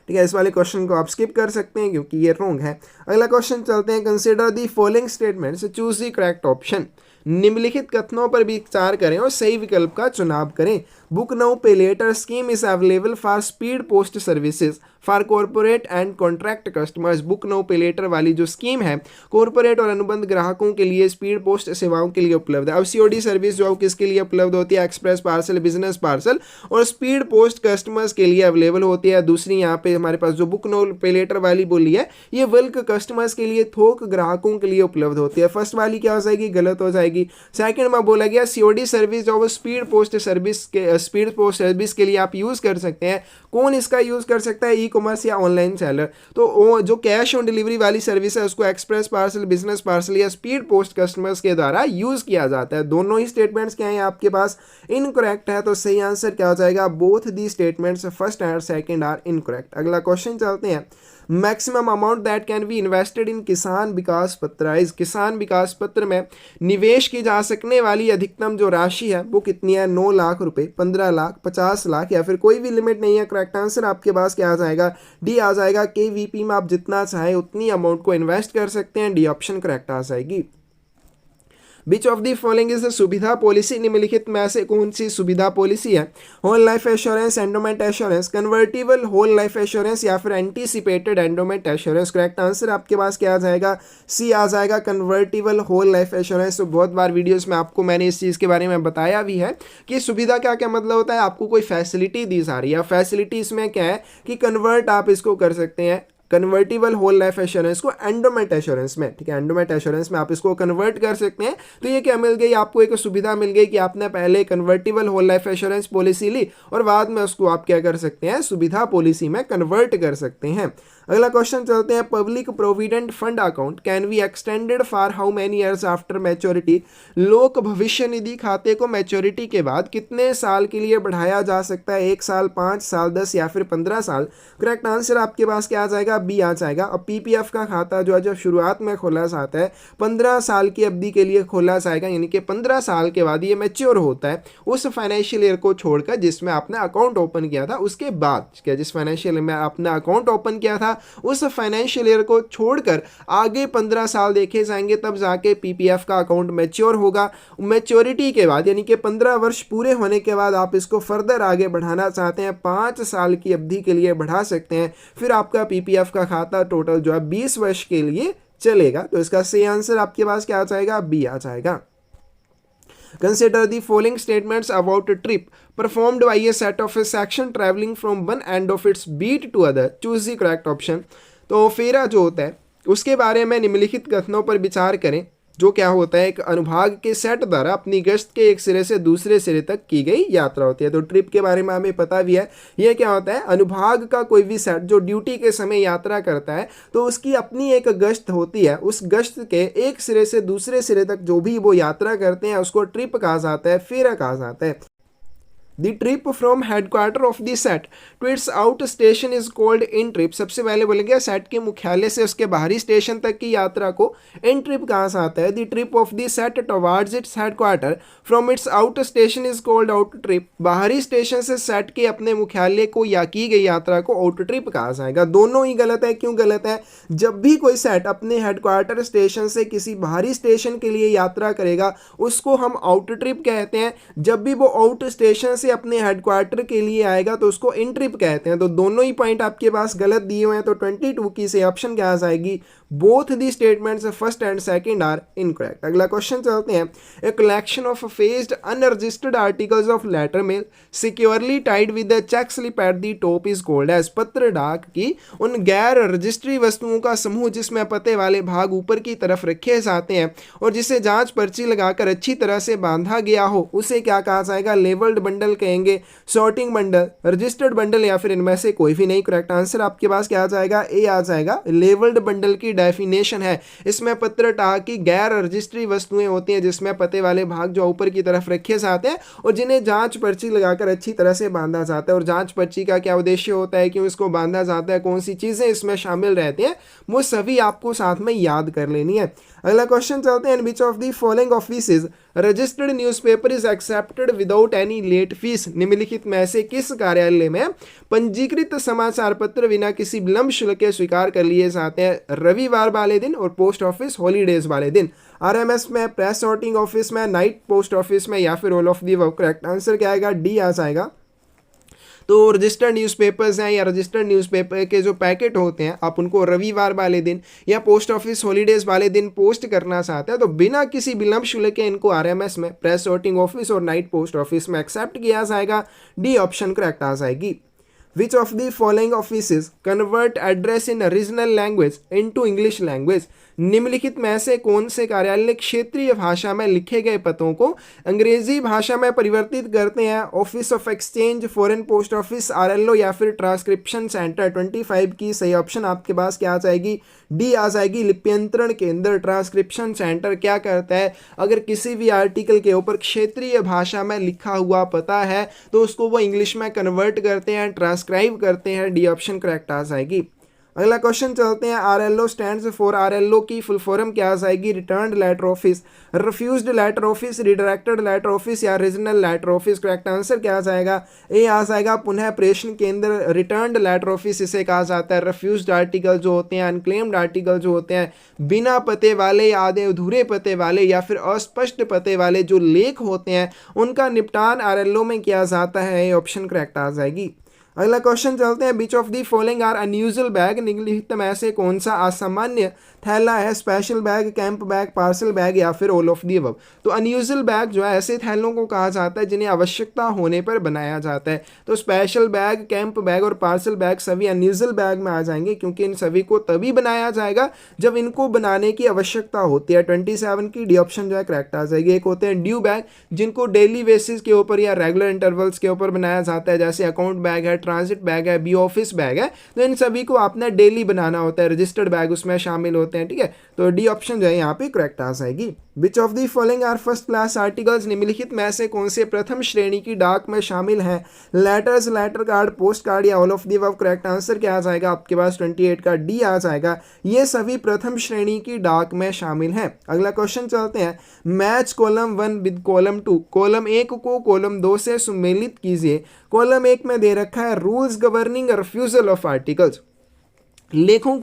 Speaker 1: ठीक है, इस वाले क्वेश्चन को आप स्किप कर सकते हैं क्योंकि ये रॉन्ग है। अगला क्वेश्चन चलते हैं। Consider the following statements, choose the correct option. निम्नलिखित कथनों पर विचार करें और सही विकल्प का चुनाव करें। Book now pay letter scheme is available for speed post services for corporate and contract customers. Book now pay letter वाली जो स्कीम है कॉर्पोरेट और अनुबंध ग्राहकों के लिए स्पीड पोस्ट सेवाओं के लिए उपलब्ध है। अब सीओडी सर्विस जो किसके लिए उपलब्ध होती है, एक्सप्रेस पार्सल, बिजनेस पार्सल, और स्पीड पोस्ट कस्टमर्स के लिए अवेलेबल होती है। दूसरी यहाँ पे हमारे पास जो बुक नाउ पे लेटर वाली बोली है ये बल्क कस्टमर्स के लिए, थोक ग्राहकों के लिए उपलब्ध होती है। फर्स्ट वाली क्या हो जाएगी, गलत हो जाएगी। सेकंड में बोला गया सीओडी सर्विस जो स्पीड पोस्ट सर्विस के लिए आप यूज कर सकते हैं। कौन इसका यूज कर सकता है, ई कॉमर्स या ऑनलाइन सेलर। तो जो कैश ऑन डिलीवरी वाली सर्विस है उसको एक्सप्रेस पार्सल, बिजनेस पार्सल या स्पीड पोस्ट कस्टमर्स के द्वारा यूज किया जाता है। दोनों ही स्टेटमेंट्स क्या हैं आपके पास, इनकरेक्ट है। तो सही आंसर क्या हो जाएगा, both the statements first and second are incorrect. अगला क्वेश्चन चलते हैं। Maximum amount that can be invested in Kisan Vikas पत्र। इस किसान विकास पत्र में निवेश की जा सकने वाली अधिकतम जो राशि है वो कितनी है, 9 लाख रुपए, 15 लाख, 50 लाख या फिर कोई भी लिमिट नहीं है। करेक्ट आंसर आपके पास क्या आ जाएगा, डी आ जाएगा। केवीपी में आप जितना चाहे उतनी अमाउंट को इन्वेस्ट कर सकते हैं, डी ऑप्शन करेक्ट आ जाएगी। Which of the following is the Suvidha policy. निम्नलिखित में से कौन सी सुविधा पॉलिसी है, whole life assurance, endowment assurance, convertible whole life assurance या फिर anticipated endowment assurance. Correct answer आपके पास क्या आ जाएगा, सी आ जाएगा, कन्वर्टिबल होल लाइफ एश्योरेंस। तो बहुत बार वीडियोस में आपको मैंने इस चीज़ के बारे में बताया भी है कि सुविधा क्या क्या मतलब होता है, आपको कोई फैसिलिटी दी जा रही है। फैसिलिटी इसमें क्या है कि कन्वर्ट आप इसको कर सकते हैं, कन्वर्टिबल होल लाइफ एश्योरेंस को एंडोमेंट एश्योरेंस में। ठीक है, एंडोमेंट एश्योरेंस में आप इसको कन्वर्ट कर सकते हैं। तो ये क्या मिल गई आपको, एक सुविधा मिल गई कि आपने पहले convertible whole life assurance policy ली और बाद में उसको आप क्या कर सकते हैं, सुविधा पॉलिसी में कन्वर्ट कर सकते हैं। अगला क्वेश्चन चलते हैं। Public provident fund account can be extended for how many years after maturity. लोक भविष्य निधि खाते को मैच्योरिटी के बाद कितने साल के लिए बढ़ाया जा सकता है, 1 साल, 5 साल, 10 या फिर 15 साल। करेक्ट आंसर आपके पास क्या आ जाएगा, बी आ जाएगा। अब पीपीएफ का खाता जो है जब शुरुआत में खोला जाता है 15 साल की अवधि के लिए खोला जाएगा, यानी कि 15 साल के बाद ये मैच्योर होता है उस फाइनेंशियल ईयर को छोड़कर जिसमें आपने अकाउंट ओपन किया था। उसके बाद क्या, जिस फाइनेंशियल ईयर में आपने अकाउंट ओपन किया था उस फाइनेंशियल ईयर को छोड़कर आगे 15 साल देखे जाएंगे, तब जाके पीपीएफ का अकाउंट मैच्योर होगा। मैच्योरिटी के बाद यानी कि 15 वर्ष पूरे होने के बाद आप इसको फर्दर आगे बढ़ाना चाहते हैं, 5 साल की अवधि के लिए बढ़ा सकते हैं, फिर आपका पीपीएफ का खाता टोटल जो है 20 वर्ष के लिए चलेगा। तो इसका सही आंसर आपके पास क्या आ जाएगा, बी आ जाएगा। Consider the following statements about a trip performed by a set of a section traveling from one end of its beat to other. Choose the correct option. तो फेरा जो होता है उसके बारे में निम्नलिखित कथनों पर विचार करें। जो क्या होता है, एक अनुभाग के सेट द्वारा अपनी गश्त के एक सिरे से दूसरे सिरे तक की गई यात्रा होती है। तो ट्रिप के बारे में हमें पता भी है, यह क्या होता है, अनुभाग का कोई भी सेट जो ड्यूटी के समय यात्रा करता है तो उसकी अपनी एक गश्त होती है। उस गश्त के एक सिरे से दूसरे सिरे तक जो भी वो यात्रा करते हैं उसको ट्रिप कहा जाता है, फेरा कहा जाता है। The trip from headquarter of the set to its out station is called in trip. सबसे पहले बोलेंगे सेट के मुख्यालय से उसके बाहरी स्टेशन तक की यात्रा को इन ट्रिप कहा जाता है। The trip of the set towards its headquarter from its out station is called out trip. बाहरी स्टेशन से सेट के अपने मुख्यालय को या की गई यात्रा को आउट ट्रिप कहा जाएगा। दोनों ही गलत है। क्यों गलत है, जब भी कोई सेट अपने हेडक्वार्टर स्टेशन से किसी बाहरी स्टेशन के लिए यात्रा करेगा उसको हम आउट ट्रिप कहते हैं। जब भी वो आउट स्टेशन से से अपने हेडक्वार्टर के लिए आएगा तो उसको इन ट्रिप कहते हैं। तो दोनों ही पॉइंट आपके पास गलत दिए हुए हैं, तो 22 की से ऑप्शन क्या आ जाएगी, both the statements first and second are incorrect. अगला क्वेश्चन चलते हैं, a collection of faced unregistered articles of letter mail securely tied with the check slip at the top is called as. पत्र डाक की उन गैर रजिस्ट्री वस्तुओं का समूह जिसमें पते वाले भाग ऊपर की तरफ रखे जाते हैं और जिसे जांच पर्ची लगाकर अच्छी तरह से बांधा गया हो, उसे क्या कहा जाएगा, लेवल्ड बंडल कहेंगे, सॉर्टिंग बंडल, रजिस्टर्ड बंडल, या फिर इनमें से कोई भी नहीं। करेक्ट आंसर आपके पास क्या आ जाएगा, ए आ जाएगा। लेवल्ड बंडल की डेफिनेशन है, इसमें पत्र डाक की गैर रजिस्ट्री वस्तुएं होती हैं जिसमें पते वाले भाग जो ऊपर की तरफ रखे जाते हैं और जिन्हें जांच पर्ची लगाकर अच्छी तरह से बांधा जाता है। और जांच पर्ची का क्या उद्देश्य होता है, क्यों इसको बांधा जाता है, कौन सी चीजें इसमें शामिल रहती हैं, वो सभी आपको साथ में याद कर लेनी है। अगला क्वेश्चन चलते हैं, which of the following offices registered newspaper is accepted without any late fee. निम्नलिखित में से किस कार्यालय में पंजीकृत समाचार पत्र बिना किसी विलंब शुल्क के स्वीकार कर लिए जाते हैं, रविवार वाले दिन और पोस्ट ऑफिस हॉलीडेज वाले दिन। आरएमएस में, प्रेस सॉर्टिंग ऑफिस में, नाइट पोस्ट ऑफिस में, या फिर all of the above. Correct answer क्या आएगा, डी आ जाएगा। तो रजिस्टर्ड न्यूज़पेपर्स हैं या रजिस्टर्ड न्यूज़पेपर के जो पैकेट होते हैं, आप उनको रविवार वाले दिन या पोस्ट ऑफिस हॉलीडेज वाले दिन पोस्ट करना चाहते हैं तो बिना किसी विलंब शुल्क के इनको आरएमएस में, प्रेस सॉर्टिंग ऑफिस और नाइट पोस्ट ऑफिस में एक्सेप्ट किया जाएगा। डी ऑप्शन करेक्ट आ जाएगी। Which of the following offices convert address in regional language into English language? निम्नलिखित में से कौन से कार्यालय क्षेत्रीय भाषा में लिखे गए पतों को अंग्रेजी भाषा में परिवर्तित करते हैं? Office of exchange, foreign post office, RLO, या फिर ट्रांसक्रिप्शन सेंटर। 25 की सही ऑप्शन आपके पास क्या आ जाएगी, डी आ जाएगी। लिप्यंतरण केंद्र, ट्रांसक्रिप्शन सेंटर क्या करता है, अगर किसी भी आर्टिकल के ऊपर क्षेत्रीय भाषा में लिखा हुआ पता है तो उसको वो इंग्लिश में कन्वर्ट करते हैं, ट्रांसक्राइब करते हैं। डी ऑप्शन करेक्ट आ जाएगी। अगला क्वेश्चन चलते हैं, आरएलओ स्टैंड्स फॉर, आरएलओ की फुल फॉर्म क्या आ जाएगी, returned letter office, refused letter office, redirected letter office, या regional letter office. Correct answer क्या आ जाएगा, ए आ जाएगा। पुनः प्रेषण केंद्र, रिटर्न्ड लेटर ऑफिस इसे कहा जाता है। रिफ्यूज्ड आर्टिकल जो होते हैं, अनक्लेम्ड आर्टिकल जो होते हैं, बिना पते वाले, आधे अधूरे पते वाले या फिर अस्पष्ट पते वाले जो लेख होते हैं, उनका निपटान आरएलओ में किया जाता है। ऑप्शन करेक्ट आ जाएगी। अगला क्वेश्चन चलते हैं, which of the following are unusual bag. निम्नलिखित में से कौन सा असामान्य थैला है, special bag, camp bag, parcel bag, या फिर ऑल ऑफ दी अबव। तो अनयूजुअल बैग जो है ऐसे थैलों को कहा जाता है जिन्हें आवश्यकता होने पर बनाया जाता है। तो स्पेशल बैग, कैंप बैग और पार्सल बैग सभी अनयूजुअल बैग में आ जाएंगे क्योंकि इन सभी को तभी बनाया जाएगा जब इनको बनाने की आवश्यकता होती है। 27 की डी ऑप्शन जो है करेक्ट आ जाएगी। एक होते हैं ड्यू बैग जिनको डेली बेसिस के ऊपर या रेगुलर इंटरवल्स के ऊपर बनाया जाता है, जैसे अकाउंट बैग है, ट्रांजिट बैग है, बी ऑफिस बैग है। तो इन सभी को आपने डेली बनाना होता है, रजिस्टर्ड बैग उसमें शामिल होते हैं। ठीक है, तो डी ऑप्शन जो है यहाँ पे करेक्ट आ जाएगी। Which of the following are first class articles. निम्नलिखित में से कौन से प्रथम श्रेणी की डाक में शामिल हैं, letters, letter card, post card, या all of the above. Correct answer क्या आ जाएगा आपके पास, 28 का डी आ जाएगा। ये सभी प्रथम श्रेणी की डाक में शामिल हैं। अगला क्वेश्चन चलते हैं, match column 1 with column 2। Column 1 को कॉलम 2 से सुमेलित कीजिए। कॉलम 1 में दे रखा है rules governing refusal of articles. लेखों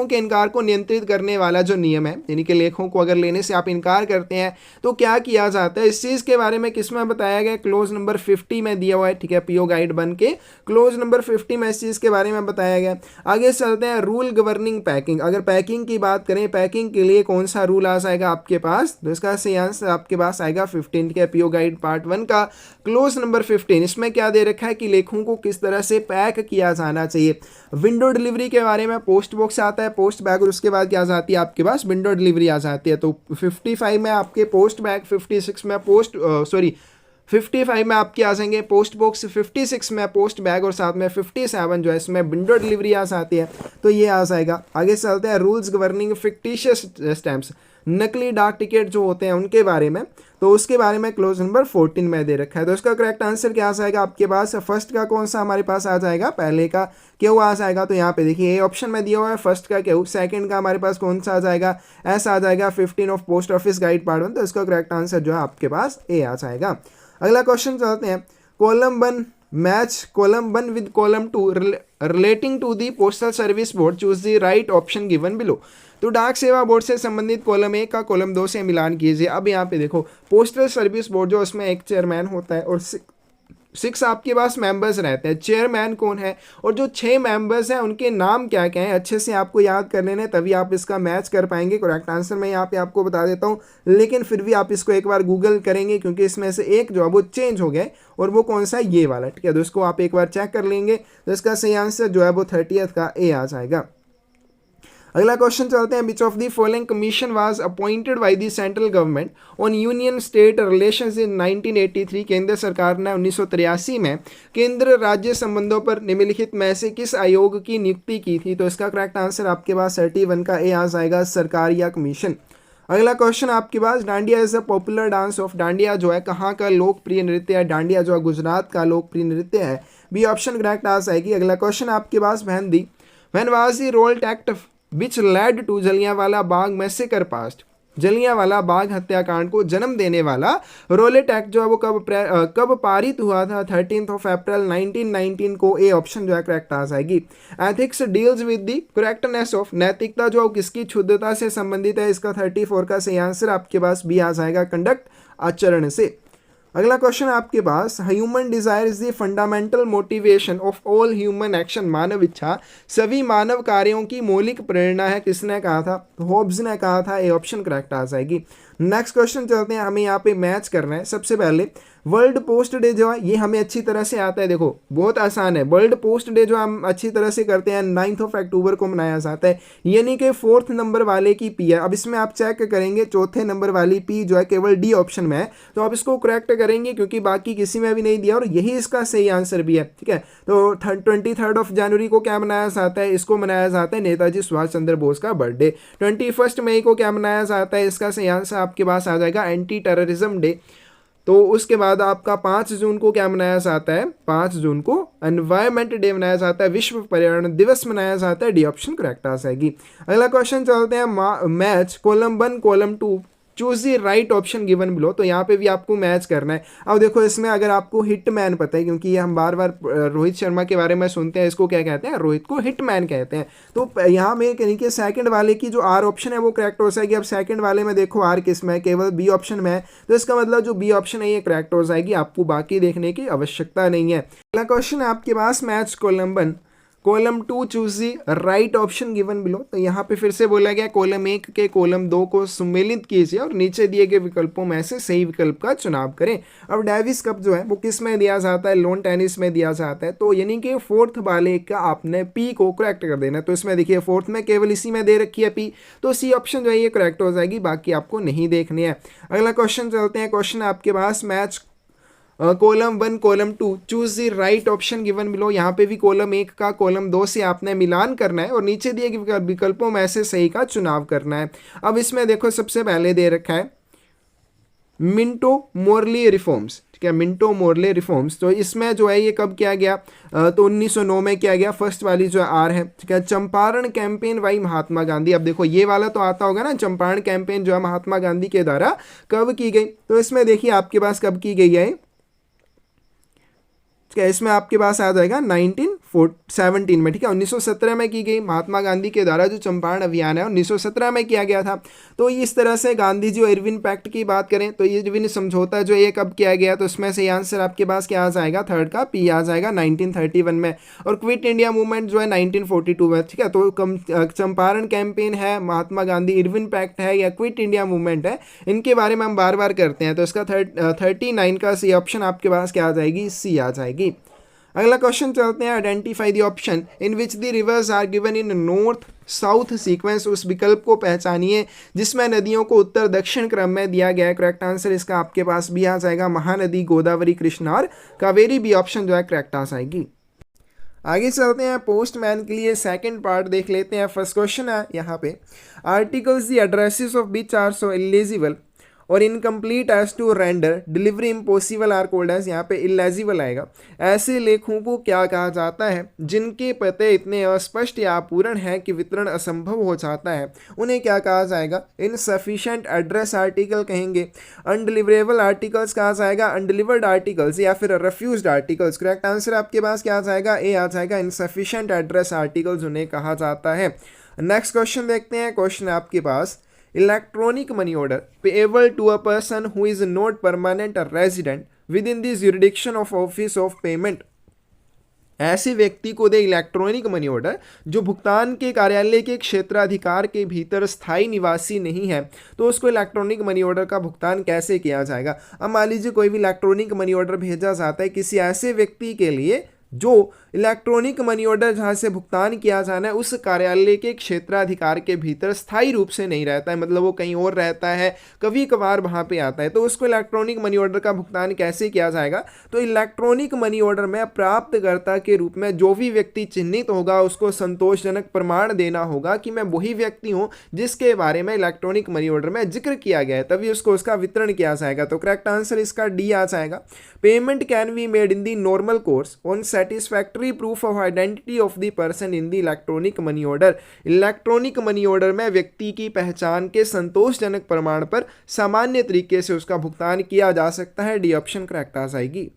Speaker 1: के इनकार को नियंत्रित करने वाला जो नियम है, यानी कि लेखों को अगर लेने से आप इनकार करते हैं तो क्या किया जाता है, इस चीज़ के बारे में किसमें बताया गया, क्लोज नंबर 50 में दिया हुआ है। ठीक है, पीओ गाइड बन के क्लोज नंबर 50 में इस चीज़ के बारे में बताया गया। आगे चलते हैं, रूल गवर्निंग पैकिंग। अगर पैकिंग की बात करें, पैकिंग के लिए कौन सा रूल आ जाएगा आपके पास, तो इसका सही आंसर आपके पास आएगा 15 के पीओ गाइड पार्ट 1 का क्लोज नंबर 15। इसमें क्या दे रखा है कि लेखों को किस तरह से पैक किया जाना चाहिए। विंडो डिलीवरी के बारे में पोस्ट बॉक्स आता है, पोस्ट बैग, और उसके बाद क्या जाती है आपके पास, विंडो डिलीवरी आ जाती है। तो 55 में आपके पोस्ट बैग, 56 में 55 में आपके आ जाएंगे पोस्ट बॉक्स, 56 में पोस्ट बैग, और साथ में 57 जो है इसमें विंडो डिलीवरी आ जाती है। तो ये आ जाएगा। आगे चलते हैं, रूल्स गवर्निंग फिक्टिशियस स्टैम्प्स, नकली डाक टिकट जो होते हैं उनके बारे में। तो उसके बारे में क्लोज नंबर 14 में दे रखा है। तो इसका करेक्ट आंसर क्या आ जाएगा आपके पास, फर्स्ट का कौन सा हमारे पास आ जाएगा, पहले का क्यों आ जाएगा। तो यहाँ पे देखिए ए ऑप्शन में दिया हुआ है फर्स्ट का क्यों। सेकंड का हमारे पास कौन सा आ जाएगा, एस आ जाएगा 15 of post office guide part 1। तो इसका करेक्ट आंसर जो है आपके पास ए आ जाएगा। अगला क्वेश्चन चलते हैं, column 1 match column 1 with column 2 relating to the postal service board, choose the right option given below. तो डाक सेवा बोर्ड से संबंधित कॉलम 1 का कॉलम 2 से मिलान कीजिए। अब यहाँ पे देखो, पोस्टल सर्विस बोर्ड जो उसमें एक चेयरमैन होता है और 6 आपके पास मेंबर्स रहते हैं। चेयरमैन कौन है और जो 6 मेंबर्स हैं उनके नाम क्या क्या हैं, अच्छे से आपको याद कर लेना है, तभी आप इसका मैच कर पाएंगे। करेक्ट आंसर मैं यहाँ पे आपको बता देता हूँ, लेकिन फिर भी आप इसको एक बार गूगल करेंगे क्योंकि इसमें से एक जो है वो चेंज हो गया और वो कौन सा है, ये वाला। ठीक है, तो इसको आप एक बार चेक कर लेंगे। तो इसका सही आंसर जो है वो 30th का ए आ जाएगा। अगला क्वेश्चन चलते हैं, which of the following commission was appointed by the central government on union state relations in 1983। केंद्र सरकार ने 1983 में केंद्र राज्य संबंधों पर निम्नलिखित में से किस आयोग की नियुक्ति की थी। तो इसका करेक्ट आंसर आपके पास 31 का ए आ जाएगा, सरकार या कमीशन। अगला क्वेश्चन आपके पास, dandiya is a popular dance of. Dandiya जो है कहाँ का लोकप्रिय नृत्य है, डांडिया जो है गुजरात का लोकप्रिय नृत्य है, बी ऑप्शन करेक्ट आ जाएगी। अगला क्वेश्चन आपके पास, when was the Rowlatt Act which led to Jallianwala Bagh massacre passed. Jallianwala Bagh हत्याकांड को जन्म देने वाला रोलेट एक्ट जो है वो कब पारित हुआ था, 13 अप्रैल 1919 को, ए ऑप्शन जो है करेक्ट आ जाएगी। Ethics deals with the correctness of. नैतिकता जो किसकी शुद्धता से संबंधित है, इसका 34 का सही आंसर आपके पास बी आ जाएगा, कंडक्ट आचरण से। अगला क्वेश्चन आपके पास, human desire is the fundamental motivation of all human action. मानव इच्छा सभी मानव कार्यों की मौलिक प्रेरणा है, किसने कहा था, होब्स ने कहा था, ए ऑप्शन करेक्ट आ जाएगी। नेक्स्ट क्वेश्चन चलते हैं, हमें यहाँ पे मैच करना है। सबसे पहले वर्ल्ड पोस्ट डे जो है ये हमें अच्छी तरह से आता है, देखो बहुत आसान है। वर्ल्ड पोस्ट डे जो हम अच्छी तरह से करते हैं 9 अक्टूबर को मनाया जाता है, यानी कि 4th नंबर वाले की पी है। अब इसमें आप चेक करेंगे 4थे नंबर वाली पी जो है केवल डी ऑप्शन में है, तो आप इसको करेक्ट करेंगे क्योंकि बाकी किसी में भी नहीं दिया और यही इसका सही आंसर भी है। ठीक है, तो 23 जनवरी को क्या मनाया जाता है, इसको मनाया जाता है नेताजी सुभाष चंद्र बोस का बर्थडे। 21 मई को क्या मनाया जाता है, इसका सही आंसर आपके पास आ जाएगा एंटी टेररिज्म डे। तो उसके बाद आपका 5 जून को क्या मनाया जाता है, 5 जून को एनवायरमेंट डे मनाया जाता है, विश्व पर्यावरण दिवस मनाया जाता है, डी ऑप्शन करेक्ट आ जाएगी। अगला क्वेश्चन चलते हैं, match column 1 column 2 choose the right option given below. तो यहाँ पे भी आपको मैच करना है। अब देखो इसमें अगर आपको हिटमैन पता है, क्योंकि ये हम बार बार रोहित शर्मा के बारे में सुनते हैं, इसको क्या कहते हैं, रोहित को हिटमैन कहते हैं। तो यहाँ में कहीं के सेकंड वाले की जो आर ऑप्शन है वो करेक्ट हो जाएगी। अब सेकंड वाले में देखो आर किस में है, केवल बी ऑप्शन में है, तो इसका मतलब जो बी ऑप्शन है ये करेक्ट हो जाएगी, आपको बाकी देखने की आवश्यकता नहीं है। अगला क्वेश्चन है आपके पास, match column 1 column 2 choose the right option given below. तो यहाँ पे फिर से बोला गया कॉलम 1 के कॉलम 2 को सम्मिलित कीजिए और नीचे दिए गए विकल्पों में से सही विकल्प का चुनाव करें। अब डेविस कप जो है वो किस में दिया जाता है, लॉन टेनिस में दिया जाता है। तो यानी कि 4th वाले का आपने पी को करेक्ट कर देना। तो इसमें देखिए 4th में केवल इसी में दे रखी है पी, तो सी ऑप्शन जो है ये करेक्ट हो जाएगी, बाकी आपको नहीं देखनी है। अगला क्वेश्चन चलते हैं, क्वेश्चन आपके पास match column 1 column 2 choose the right option given below. यहाँ पे भी कॉलम 1 का कॉलम 2 से आपने मिलान करना है और नीचे दिए गए विकल्पों में से सही का चुनाव करना है। अब इसमें देखो सबसे पहले दे रखा है मिंटो मोरली रिफॉर्म्स। ठीक है, मिंटो मोरले रिफॉर्म्स, तो इसमें जो है ये कब किया गया, तो 1909 में किया गया। फर्स्ट वाली जो आर है। ठीक है, चंपारण कैंपेन बाई महात्मा गांधी। अब देखो ये वाला तो आता होगा ना, चंपारण कैंपेन जो है महात्मा गांधी के द्वारा कब की गई। तो इसमें देखिए आपके पास कब की गई है, इसमें आपके पास आ जाएगा 1917 में। ठीक है, 1917 में की गई। महात्मा गांधी के द्वारा जो चंपारण अभियान है 1917 में किया गया था। तो इस तरह से गांधी जी और इरविन पैक्ट की बात करें तो ये इरविन समझौता जो ये कब किया गया, तो इसमें से आंसर आपके पास क्या आ जाएगा, थर्ड का पी आ जाएगा 1931 में। और क्विट इंडिया मूवमेंट जो है 1942 में। ठीक है, तो चंपारण कैंपेन है, महात्मा गांधी इरविन पैक्ट है या क्विट इंडिया मूवमेंट है, इनके बारे में हम बार बार करते हैं। तो इसका 39 का सी ऑप्शन आपके पास क्या आ जाएगी, सी आ जाएगी। अगला क्वेश्चन चलते हैं, identify the option in which the rivers are given in north south sequence. उस विकल्प को पहचानिए जिसमें नदियों को उत्तर दक्षिण क्रम में दिया गया है। करेक्ट आंसर इसका आपके पास भी आ जाएगा, महानदी, गोदावरी, कृष्णा और कावेरी, बी ऑप्शन जो है करेक्ट आ जाएगी। आगे चलते हैं, पोस्टमैन के लिए सेकंड पार्ट देख लेते हैं। फर्स्ट क्वेश्चन है यहाँ पे, articles the addresses of which are so illegible और incomplete as to render delivery impossible are called as. यहाँ पे इलेजिबल आएगा। ऐसे लेखों को क्या कहा जाता है जिनके पते इतने अस्पष्ट या अपूर्ण हैं कि वितरण असंभव हो जाता है, उन्हें क्या कहा जाएगा, इनसफिशिएंट एड्रेस आर्टिकल कहेंगे। अनडिलीवरेबल आर्टिकल्स कहा जाएगा, अनडिलीवर्ड आर्टिकल्स या फिर रिफ्यूज्ड आर्टिकल्स। करेक्ट आंसर आपके पास क्या आ जाएगा, ए आ जाएगा, इनसफिशिएंट एड्रेस आर्टिकल्स उन्हें कहा जाता है। नेक्स्ट क्वेश्चन देखते हैं। क्वेश्चन आपके पास, electronic money order payable to a person who is not permanent resident within the jurisdiction of office of payment, ऐसे व्यक्ति को दे इलेक्ट्रॉनिक मनी ऑर्डर जो भुगतान के कार्यालय के क्षेत्राधिकार के भीतर स्थायी निवासी नहीं है, तो उसको इलेक्ट्रॉनिक मनी ऑर्डर का भुगतान कैसे किया जाएगा। अब मान लीजिए कोई भी इलेक्ट्रॉनिक मनी ऑर्डर भेजा जाता है किसी ऐसे व्यक्ति के लिए जो इलेक्ट्रॉनिक मनी ऑर्डर जहां से भुगतान किया जाना है उस कार्यालय के क्षेत्राधिकार के भीतर स्थायी रूप से नहीं रहता है, मतलब वो कहीं और रहता है, कभी कभार वहां पे आता है, तो उसको इलेक्ट्रॉनिक मनी ऑर्डर का भुगतान कैसे किया जाएगा। तो इलेक्ट्रॉनिक मनी ऑर्डर में प्राप्तकर्ता के रूप में जो भी व्यक्ति चिन्हित होगा उसको संतोषजनक प्रमाण देना होगा कि मैं वही व्यक्ति हूं जिसके बारे में इलेक्ट्रॉनिक मनी ऑर्डर में जिक्र किया गया है, तभी उसको उसका वितरण किया जाएगा। तो करेक्ट आंसर इसका डी आ जाएगा। Payment can be made in the normal course on satisfactory proof of identity of the person in the electronic money order। Electronic money order में व्यक्ति की पहचान के संतोषजनक प्रमाण पर सामान्य तरीके से उसका भुगतान किया जा सकता है। डी ऑप्शन करेक्ट आ जाएगी।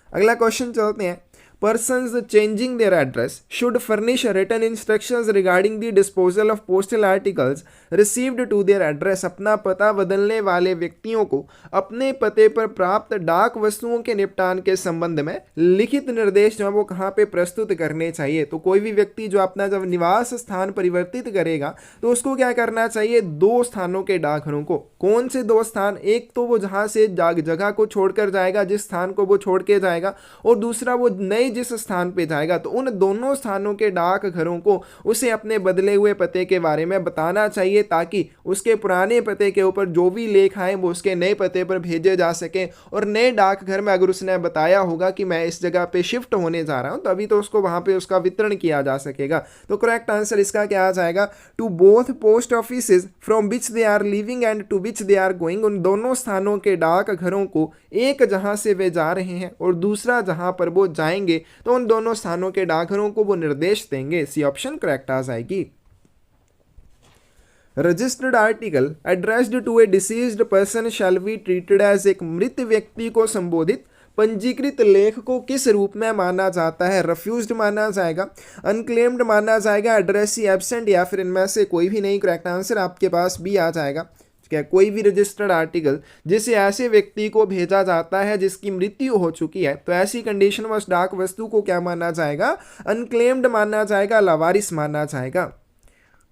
Speaker 1: अगला क्वेश्चन चलते हैं। Persons changing their address should furnish written instructions regarding the disposal of postal articles received to their address। अपना पता बदलने वाले व्यक्तियों को अपने पते पर प्राप्त डाक वस्तुओं के निपटान के संबंध में लिखित निर्देश जो वो कहाँ पे प्रस्तुत करने चाहिए। तो कोई भी व्यक्ति जो अपना जब निवास स्थान परिवर्तित करेगा तो उसको क्या करना चाहिए, दो स्थानों के डाकघरों को। कौन से दो स्थान, एक तो वो जहाँ से जगह को छोड़कर जाएगा, जिस स्थान को वो छोड़ के जाएगा, और दूसरा वो नए जिस स्थान पे जाएगा, तो उन दोनों स्थानों के डाकघरों को उसे अपने बदले हुए पते के बारे में बताना चाहिए ताकि उसके पुराने पते के ऊपर जो भी लेख आए वो उसके नए पते पर भेजे जा सके। और नए डाकघर में अगर उसने बताया होगा कि मैं इस जगह पे शिफ्ट होने जा रहा हूं तो अभी तो उसको वहां पे उसका वितरण किया जा सकेगा। तो करेक्ट आंसर इसका क्या आ जाएगा, to both post offices from which they are living and to which they are going. उन दोनों स्थानों के डाकघरों को, एक जहां से वे जा रहे हैं और दूसरा जहां पर वो जाएंगे, तो उन दोनों स्थानों के डाकघरों को वो निर्देश देंगे। सी ऑप्शन करेक्ट आ जाएगी। Registered article addressed to a deceased person shall be treated as. एक मृत व्यक्ति को संबोधित पंजीकृत लेख को किस रूप में माना जाता है, रिफ्यूज्ड माना जाएगा, अनक्लेम्ड माना जाएगा, एड्रेसी एब्सेंट, या फिर इनमें से कोई भी नहीं। करेक्ट आंसर आपके पास भी आ जाएगा। क्या कोई भी रजिस्टर्ड आर्टिकल जिसे ऐसे व्यक्ति को भेजा जाता है जिसकी मृत्यु हो चुकी है, तो ऐसी कंडीशन में उस डाक वस्तु को क्या माना जाएगा, अनक्लेम्ड माना जाएगा, लावारिस माना जाएगा।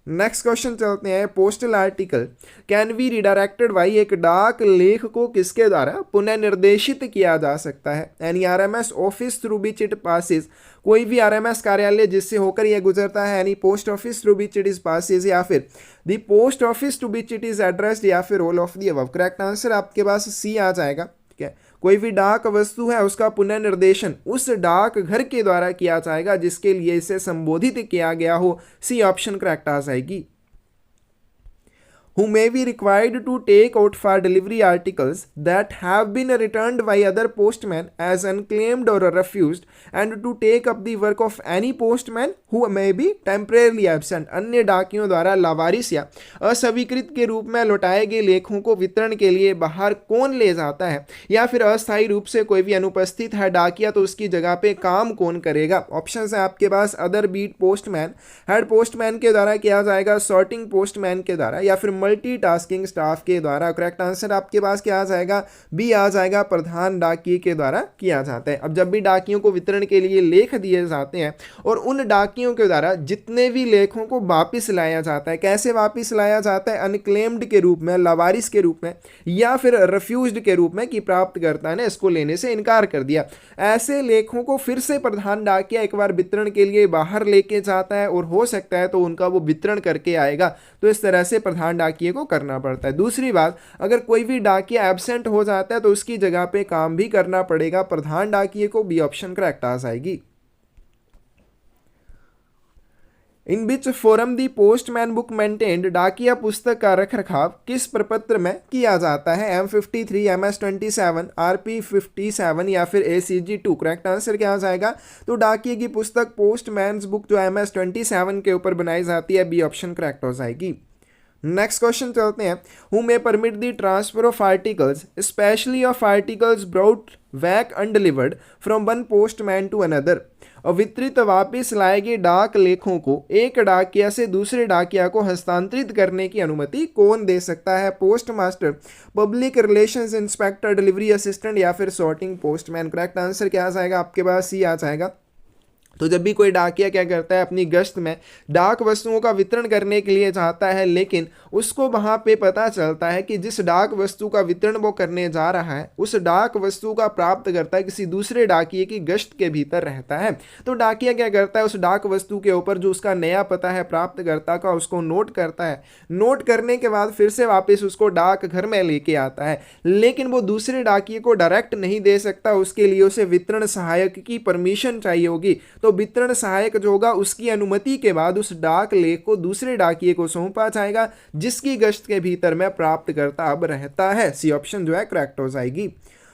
Speaker 1: नेक्स्ट क्वेश्चन चलते हैं। Postal article can B redirected by. एक डाक लेख को किसके द्वारा पुनः निर्देशित किया जा सकता है, any RMS office through which it passes. कोई भी आरएमएस कार्यालय जिससे होकर यह गुजरता है, any post office through which it is passes, या फिर the post office to which it is addressed, या फिर all of the above. Correct answer आपके पास सी आ जाएगा। ठीक है, कोई भी डाक वस्तु है उसका पुनर्निर्देशन उस डाक घर के द्वारा किया जाएगा जिसके लिए इसे संबोधित किया गया हो। सी ऑप्शन करेक्ट आ जाएगी। who may be required to take out for delivery articles that have been returned by other postmen as unclaimed or refused, and to take up the work of any postman who may be temporarily absent। अन्य डाकियों द्वारा लावारिस या अस्वीकृत के रूप में लौटाए गए लेखों को वितरण के लिए बाहर कौन ले जाता है, या फिर अस्थायी रूप से कोई भी अनुपस्थित है डाकिया तो उसकी जगह पे काम कौन करेगा। ऑप्शन है आपके पास, other beat postman, head postman के द्वारा किया जाएगा, सॉर्टिंग पोस्टमैन के द्वारा, या फिर मल्टीटास्किंग स्टाफ के द्वारा। करेक्ट आंसर आपके पास क्या आ जाएगा, बी आ जाएगा, प्रधान डाकिये के द्वारा किया जाता है। अब जब भी डाकियों को वितरण के लिए लेख दिए जाते हैं और उन डाकियों के द्वारा जितने भी लेखों को वापिस लाया जाता है, कैसे वापिस लाया जाता है, अनक्लेम्ड के रूप में, लावारिस के रूप में, या फिर रिफ्यूज्ड के रूप में कि प्राप्तकर्ता ने इसको लेने से इनकार कर दिया। ऐसे लेखों को फिर से प्रधान डाकिया एक बार वितरण के लिए बाहर लेके जाता है और हो सकता है तो उनका वो वितरण करके आएगा। तो इस तरह से प्रधान डाकिये को करना पड़ता है। दूसरी बात, अगर कोई भी डाकिया एब्सेंट हो जाता है तो उसकी जगह पे काम भी करना पड़ेगा प्रधान डाकिये को। बी ऑप्शन करेक्ट आ जाएगी। इन विच फोरम दी पोस्टमैन बुक मेंटेन्ड। डाकिया पुस्तक का रख रखाव किस प्रपत्र में किया जाता है, M53, MS27, RP57 या फिर ACG2। करेक्ट आंसर क्या आ जाएगा, तो डाकिये की पुस्तक पोस्टमैन्स बुक जो MS27 के ऊपर बनाई जाती है। बी ऑप्शन करेक्ट हो जाएगी। नेक्स्ट क्वेश्चन चलते हैं। Who may permit the transfer of articles specially of articles brought back undelivered from one postman to another. वितरित वापस लाए गए डाक लेखों को एक डाकिया से दूसरे डाकिया को हस्तांतरित करने की अनुमति कौन दे सकता है? Post master, public relations inspector, delivery assistant या फिर सॉर्टिंग पोस्टमैन। करेक्ट आंसर क्या आ जाएगा आपके पास? सी आ जाएगा। तो जब भी कोई डाकिया क्या करता है, अपनी गश्त में डाक वस्तुओं का वितरण करने के लिए जाता है, लेकिन उसको वहाँ पे पता चलता है कि जिस डाक वस्तु का वितरण वो करने जा रहा है उस डाक वस्तु का प्राप्त करता है किसी दूसरे डाकिये की गश्त के भीतर रहता है। तो डाकिया क्या करता है, उस डाक वस्तु के ऊपर जो उसका नया पता है प्राप्तकर्ता का, उसको नोट करता है। नोट करने के बाद फिर से वापस उसको डाक घर में लेके आता है, लेकिन वो दूसरे डाकिये को डायरेक्ट नहीं दे सकता, उसके लिए उसे वितरण सहायक की परमिशन चाहिए होगी। तो वितरण सहायक जो होगा उसकी अनुमति के बाद उस डाक लेख को दूसरे डाकिये को सौंपा जाएगा जिसकी गश्त के भीतर में प्राप्तकर्ता अब रहता है। सी ऑप्शन जो है करेक्ट हो जाएगी।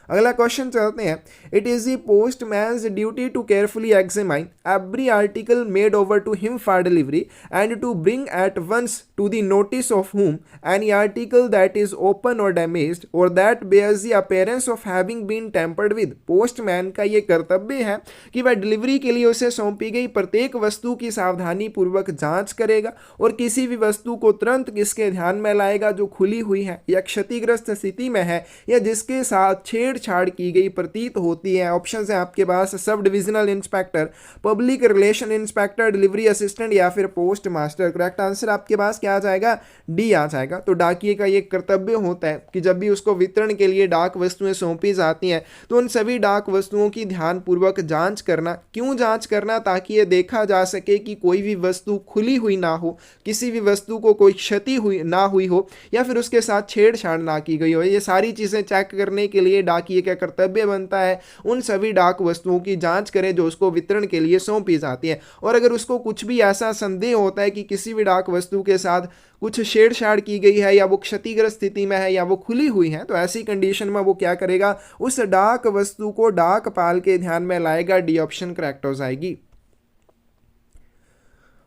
Speaker 1: अगला क्वेश्चन चलते हैं। It is the postman's duty to carefully examine every article made over to him for delivery and to bring at once to the notice of whom any article that is open or damaged or that bears the appearance of having been tampered with। Postman का ये कर्तव्य है कि वह डिलीवरी के लिए उसे सौंपी गई प्रत्येक वस्तु की सावधानी पूर्वक जांच करेगा और किसी भी वस्तु को तुरंत किसके ध्यान में लाएगा जो खुली हुई है या क्षतिग्रस्त स्थिति में है या जिसके साथ छेड़छाड़ की गई प्रतीत होती है। ऑप्शन है आपके पास sub divisional inspector, public relation inspector, delivery assistant या फिर पोस्ट मास्टर। करेक्ट आंसर आपके पास क्या आ जाएगा? डी आ जाएगा। तो डाकिये का ये कर्तव्य होता है कि जब भी उसको वितरण के लिए डाक वस्तुएं सौंपी जाती हैं तो उन सभी डाक वस्तुओं की ध्यानपूर्वक जांच करना। क्यों जांच करना? ताकि ये देखा जा सके कि कोई भी वस्तु खुली हुई ना हो, किसी भी वस्तु को कोई क्षति हुई ना हुई हो या फिर उसके साथ छेड़छाड़ ना की गई हो। ये सारी चीज़ें चेक करने के लिए डाकिये का कर्तव्य बनता है उन सभी डाक वस्तुओं की जांच करे जो उसको वितरण के लिए सौंपी जाती है। और अगर उसको कुछ भी ऐसा संदेह होता है कि किसी भी डाक वस्तु के साथ कुछ छेड़छाड़ की गई है या वो क्षतिग्रस्त स्थिति में है या वो खुली हुई है, तो ऐसी कंडीशन में वो क्या करेगा, उस डाक वस्तु को डाकपाल के ध्यान में लाएगा। डी ऑप्शन करेक्ट हो जाएगी।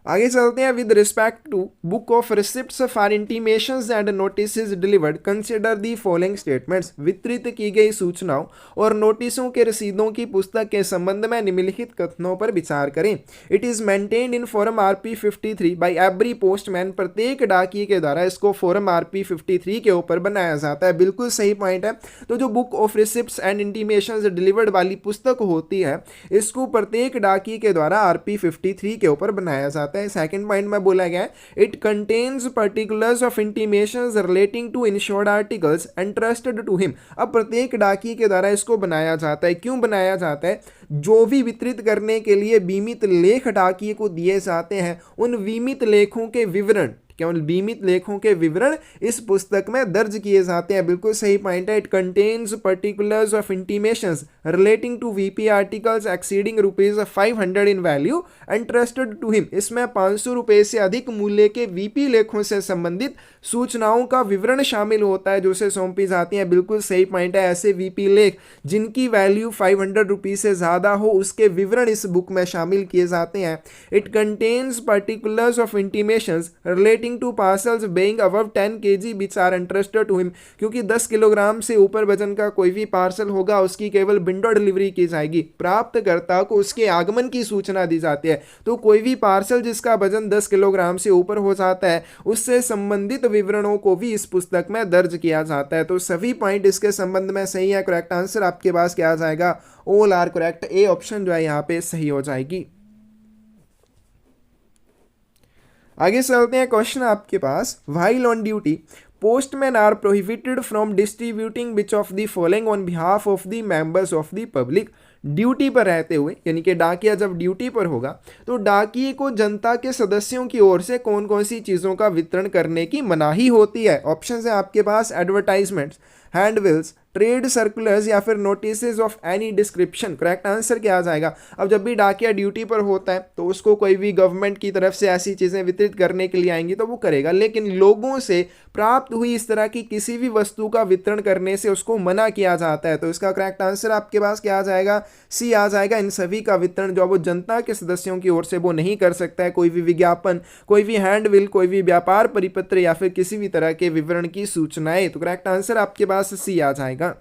Speaker 1: आगे चलते हैं। With respect to book of receipts for intimations and notices delivered consider the following statements. वितरित की गई सूचनाओं और नोटिसों के रसीदों की पुस्तक के संबंध में निम्नलिखित कथनों पर विचार करें। It is maintained in form RP 53 by every postman. प्रत्येक डाकिये के द्वारा इसको फॉर्म RP 53 के ऊपर बनाया जाता है। बिल्कुल सही पॉइंट है। तो जो book of receipts and intimations delivered वाली पुस्तक होती है इसको प्रत्येक डाकिये के द्वारा RP 53 के ऊपर बनाया जाता है। सेकंड पॉइंट में बोला गया है it contains particulars of intimations relating to insured articles entrusted to him. अब प्रत्येक डाकिये के द्वारा इसको बनाया जाता है। क्यों बनाया जाता है? जो भी वितरित करने के लिए बीमित लेख डाकिये को दिए जाते हैं उन बीमित लेखों के विवरण, केवल बीमित लेखों के विवरण इस पुस्तक में दर्ज किए जाते हैं। बिल्कुल सही पॉइंट है। It contains particulars of intimations relating to VP articles exceeding ₹500 in value entrusted to him. इसमें 500 रुपये से अधिक मूल्य के VP लेखों से संबंधित सूचनाओं का विवरण शामिल होता है जो उसे सौंपी जाती है। बिल्कुल सही पॉइंट है। ऐसे VP लेख जिनकी वैल्यू 500 रुपये से ज़्यादा हो उसके विवरण इस बुक में शामिल किए जाते हैं। It contains particulars of intimations relating to parcels being above 10 kg which are entrusted to him. क्योंकि 10 किलोग्राम से ऊपर वजन का कोई भी पार्सल होगा उसकी केवल विंडो डिलीवरी की जाएगी। प्राप्तकर्ता को उसके आगमन की सूचना दी जाती है। तो कोई भी पार्सल जिसका वजन 10 किलोग्राम से ऊपर हो जाता है उससे संबंधित विवरणों को भी इस पुस्तक में दर्ज किया जाता है। तो सभी पॉइंट इसके संबंध में सही है। करेक्ट आंसर आपके पास क्या आ जाएगा? All are correct. A option जो है यहाँ पे सही हो जाएगी। आगे चलते हैं। क्वेश्चन आपके पास while on duty postman are prohibited from distributing which of the following on behalf of the members of the public. Duty पर रहते हुए, यानी कि डाकिया जब ड्यूटी पर होगा तो डाकिये को जनता के सदस्यों की ओर से कौन कौन सी चीज़ों का वितरण करने की मनाही होती है। ऑप्शन है आपके पास एडवर्टाइजमेंट्स, हैंडबिल्स, ट्रेड सर्कुलर्स या फिर notices of any description. Correct answer क्या आ जाएगा? अब जब भी डाकिया ड्यूटी पर होता है तो उसको कोई भी गवर्नमेंट की तरफ से ऐसी चीज़ें वितरित करने के लिए आएंगी तो वो करेगा, लेकिन लोगों से प्राप्त हुई इस तरह की किसी भी वस्तु का वितरण करने से उसको मना किया जाता है। तो इसका करेक्ट आंसर आपके पास क्या आ जाएगा? सी आ जाएगा। इन सभी का वितरण जो वो जनता के सदस्यों की ओर से वो नहीं कर सकता है। कोई भी विज्ञापन, कोई भी हैंडबिल, कोई भी व्यापार परिपत्र या फिर किसी भी तरह के विवरण की सूचनाएं। तो करेक्ट आंसर आपके पास सी आ जाएगा।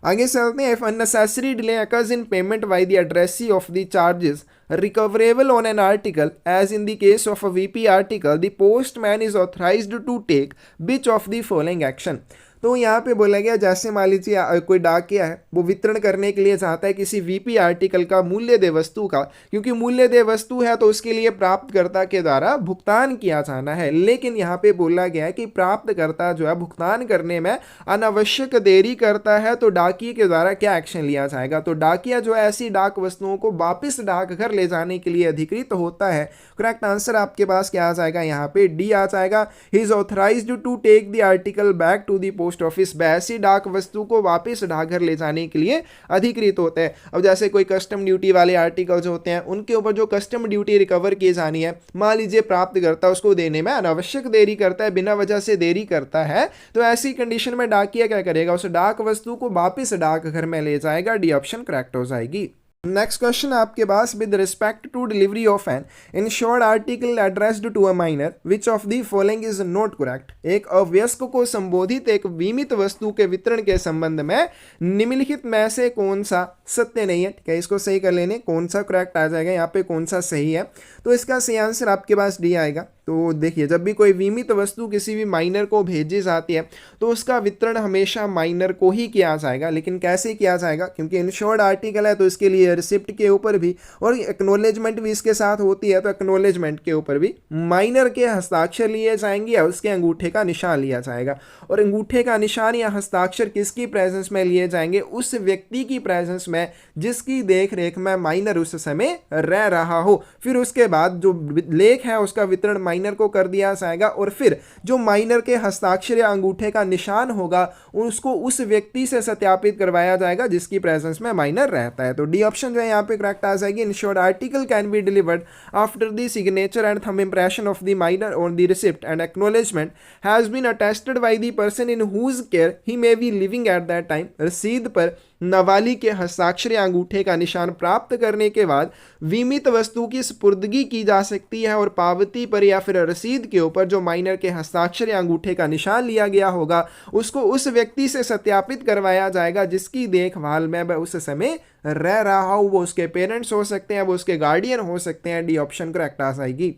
Speaker 1: आगे चलते हैं। If unnecessary delay occurs in payment by the addressee of the charges recoverable on an article, as in the case of a VP article, the postman is authorized to take which of the following action? तो यहाँ पे बोला गया जैसे मान लीजिए कोई डाकिया है, वो वितरण करने के लिए चाहता है किसी वीपी आर्टिकल का मूल्य दे वस्तु का, क्योंकि मूल्य दे वस्तु है तो उसके लिए प्राप्तकर्ता के द्वारा भुगतान किया जाना है। लेकिन यहाँ पे बोला गया है कि प्राप्तकर्ता जो है भुगतान करने में अनावश्यक देरी करता है, तो डाकिए के द्वारा क्या एक्शन लिया जाएगा? तो डाकिया जो है ऐसी डाक वस्तुओं को वापिस डाकघर ले जाने के लिए अधिकृत होता है। करेक्ट आंसर आपके पास क्या आ जाएगा? यहाँ पे डी आ जाएगा। He is authorized to take the article back to the post office. ऐसी डाक वस्तु को वापस डाकघर ले जाने के लिए अधिकृत होते हैं। अब जैसे कोई कस्टम ड्यूटी वाले आर्टिकल्स होते हैं, उनके ऊपर जो कस्टम ड्यूटी रिकवर की जानी है, मान लीजिए प्राप्तकर्ता उसको देने में अनावश्यक देरी करता है, बिना वजह से देरी करता है, तो ऐसी कंडीशन में डाकिया क्या करेगा? उस डाक वस्तु को वापस डाकघर में ले जाएगा। डी ऑप्शन करेक्ट हो जाएगी। नेक्स्ट क्वेश्चन आपके पास, with respect to delivery of an insured article addressed to a minor which of the following is not correct. एक अवयस्क को संबोधित एक बीमित वस्तु के वितरण के संबंध में निम्नलिखित में से कौन सा सत्य नहीं है? ठीक है, इसको सही कर लेने, कौन सा करेक्ट आ जाएगा यहाँ पे, कौन सा सही है? तो इसका सही आंसर आपके पास डी आएगा। तो देखिए, जब भी कोई बीमित वस्तु किसी भी माइनर को भेजी जाती है तो उसका वितरण हमेशा माइनर को ही किया जाएगा। लेकिन कैसे किया जाएगा? क्योंकि इंश्योर्ड आर्टिकल है तो इसके लिए रिसिप्ट के ऊपर भी और एक्नॉलेजमेंट भी इसके साथ होती है, तो एक्नॉलेजमेंट के ऊपर भी माइनर के हस्ताक्षर लिए जाएंगे या उसके अंगूठे का निशान लिया जाएगा। और अंगूठे का निशान या हस्ताक्षर किसकी प्रेजेंस में लिए जाएंगे? उस व्यक्ति की प्रेजेंस में जिसकी देख रेख में माइनर उस समय रह रहा हो। फिर उसके बाद जो लेख है उसका वितरण माइनर को कर दिया जाएगा, और फिर जो माइनर के हस्ताक्षर या अंगूठे का निशान होगा उसको उस व्यक्ति से सत्यापित करवाया जाएगा जिसकी प्रेजेंस में माइनर रहता है। तो डी ऑप्शन जो है यहाँ पे करेक्ट आ जाएगी। Insured article can be delivered after the signature and thumb impression of the minor on the receipt and acknowledgement has been attested by the person in whose care he may be living at that time. रसीद पर नाबालिग के हस्ताक्षर या अंगूठे का निशान प्राप्त करने के बाद बीमित वस्तु की सुपुर्दगी की जा सकती है, और पावती पर या फिर रसीद के ऊपर जो माइनर के हस्ताक्षर या अंगूठे का निशान लिया गया होगा उसको उस व्यक्ति से सत्यापित करवाया जाएगा जिसकी देखभाल में वह उस समय रह रहा हो। वो उसके पेरेंट्स हो सकते हैं, वो उसके गार्डियन हो सकते हैं। डी ऑप्शन करेक्ट आ जाएगी।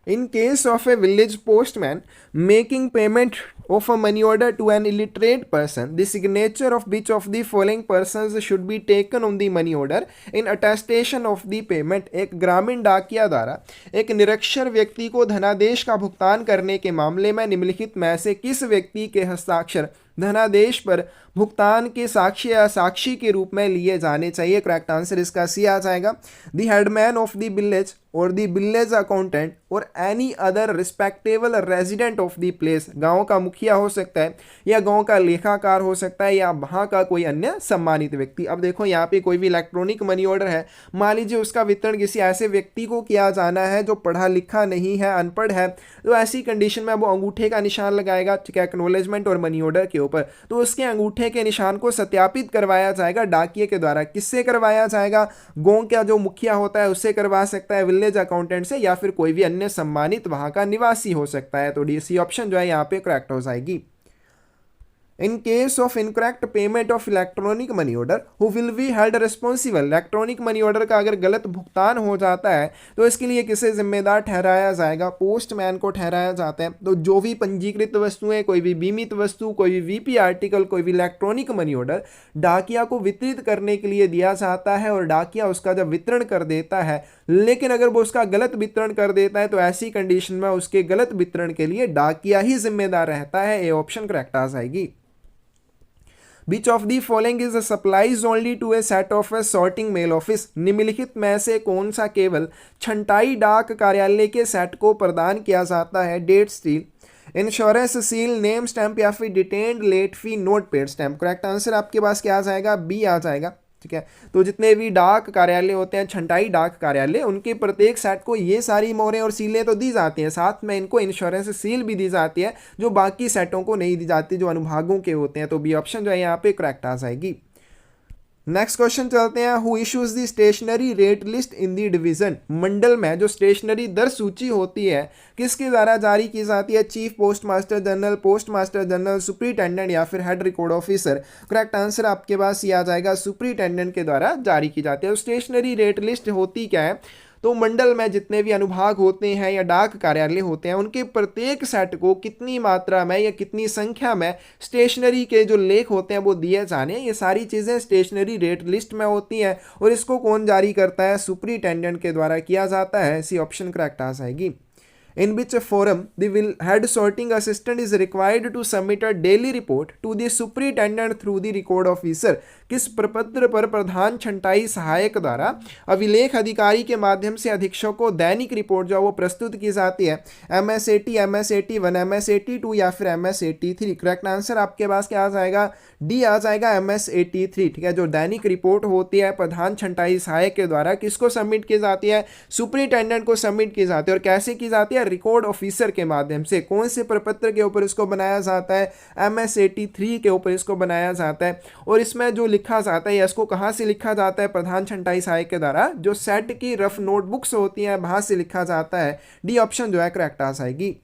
Speaker 1: In case of a village postman making payment of a money order to an illiterate person, the signature of which of the following persons should be taken on the money order in attestation of the payment? एक ग्रामीण डाकिया द्वारा एक निरक्षर व्यक्ति को धनादेश का भुगतान करने के मामले में निम्नलिखित में से किस व्यक्ति के हस्ताक्षर धनादेश पर भुगतान के साक्ष्य या साक्षी के रूप में लिए जाने चाहिए? करेक्ट आंसर इसका सी आ जाएगा। The headman of the village और द विलेज अकाउंटेंट और any other respectable resident of the place. गांव का मुखिया हो सकता है या गांव का लेखाकार हो सकता है या वहां का कोई अन्य सम्मानित व्यक्ति। अब देखो यहाँ पे कोई भी इलेक्ट्रॉनिक मनी ऑर्डर है, मान लीजिए उसका वितरण किसी ऐसे व्यक्ति को किया जाना है जो पढ़ा लिखा नहीं है, अनपढ़ है, तो ऐसी कंडीशन में वो अंगूठे का निशान लगाएगा, ठीक है, एक्नॉलेजमेंट और मनी ऑर्डर के ऊपर। तो उसके अंगूठे के निशान को सत्यापित करवाया जाएगा डाकिये के द्वारा। किससे करवाया जाएगा? गांव का जो मुखिया होता है उससे करवा सकता है, विलेज अकाउंटेंट से, या फिर कोई भी अन्य सम्मानित वहां का निवासी हो सकता है। तो डी सी ऑप्शन जो है यहाँ पे करेक्ट हो जाएगी। In case of incorrect payment of electronic money order who will be held responsible. Electronic money order का अगर गलत भुगतान हो जाता है तो इसके लिए किसे जिम्मेदार ठहराया जाएगा? पोस्टमैन को ठहराया जाता है। तो जो भी पंजीकृत वस्तुएं, कोई भी बीमित वस्तु, कोई भी वीपी आर्टिकल, कोई भी इलेक्ट्रॉनिक मनी ऑर्डर डाकिया को वितरित करने के लिए दिया जाता है और डाकिया उसका जब वितरण कर देता है, लेकिन अगर वो उसका गलत वितरण कर देता है तो ऐसी कंडीशन में उसके गलत वितरण के लिए डाकिया ही जिम्मेदार रहता है। ए ऑप्शन करेक्ट आ जाएगी। Which of the following is supplies only to a set of a sorting mail office? निम्नलिखित में से कौन सा केवल छंटाई डाक कार्यालय के सेट को प्रदान किया जाता है? Date seal, insurance seal, name stamp या फिर detained late fee not paid stamp. Correct answer आपके पास क्या आ जाएगा, बी आ जाएगा। ठीक है, तो जितने भी डाक कार्यालय होते हैं, छंटाई डाक कार्यालय, उनके प्रत्येक सेट को ये सारी मोहरें और सीलें तो दी जाती हैं, साथ में इनको इंश्योरेंस सील भी दी जाती है जो बाकी सेटों को नहीं दी जाती, जो अनुभागों के होते हैं। तो बी ऑप्शन जो है यहाँ पे करेक्ट आ जाएगी। नेक्स्ट क्वेश्चन चलते हैं, who issues the stationery rate list in the division. मंडल में जो स्टेशनरी दर सूची होती है किसके द्वारा जारी की जाती है, chief post master general, post master general, superintendent या फिर head record officer. Correct answer आपके पास ये आ जाएगा, सुपरिटेंडेंट के द्वारा जारी की जाती है। स्टेशनरी रेट लिस्ट होती क्या है, तो मंडल में जितने भी अनुभाग होते हैं या डाक कार्यालय होते हैं, उनके प्रत्येक सेट को कितनी मात्रा में या कितनी संख्या में स्टेशनरी के जो लेख होते हैं वो दिए जाने, ये सारी चीज़ें स्टेशनरी रेट लिस्ट में होती हैं। और इसको कौन जारी करता है, सुपरिटेंडेंट के द्वारा किया जाता है। सी ऑप्शन करेक्ट आ जाएगी। In which forum the head sorting assistant is required to submit a daily report to the superintendent through the record officer। किस प्रपत्र पर प्रधान छंटाई सहायक द्वारा अभिलेख अधिकारी के माध्यम से अधीक्षक को दैनिक रिपोर्ट जो वो प्रस्तुत की जाती है, MSAT, MSAT1, MSAT2 या फिर MSAT3। करेक्ट आंसर आपके पास क्या आ जाएगा, डी आ जाएगा, MSAT3। ठीक है, जो दैनिक रिपोर्ट होती है प्रधान छंटाई सहायक के द्वारा किसको सबमिट की जाती है, सुपरिटेंडेंट को सबमिट की जाती है। और कैसे की जाती है, रिकॉर्ड ऑफिसर के माध्यम से। कौन से प्रपत्र के ऊपर इसको बनाया जाता है, MSAT3 के ऊपर इसको बनाया जाता है। और इसमें जो लिखा जाता है, इसको कहाँ से लिखा जाता है, प्रधान छंटाई सहायक के द्वारा जो सेट की रफ नोटबुक्स होती हैं वहां से लिखा जाता है। डी ऑप्शन जो है करेक्ट आ जाएगी।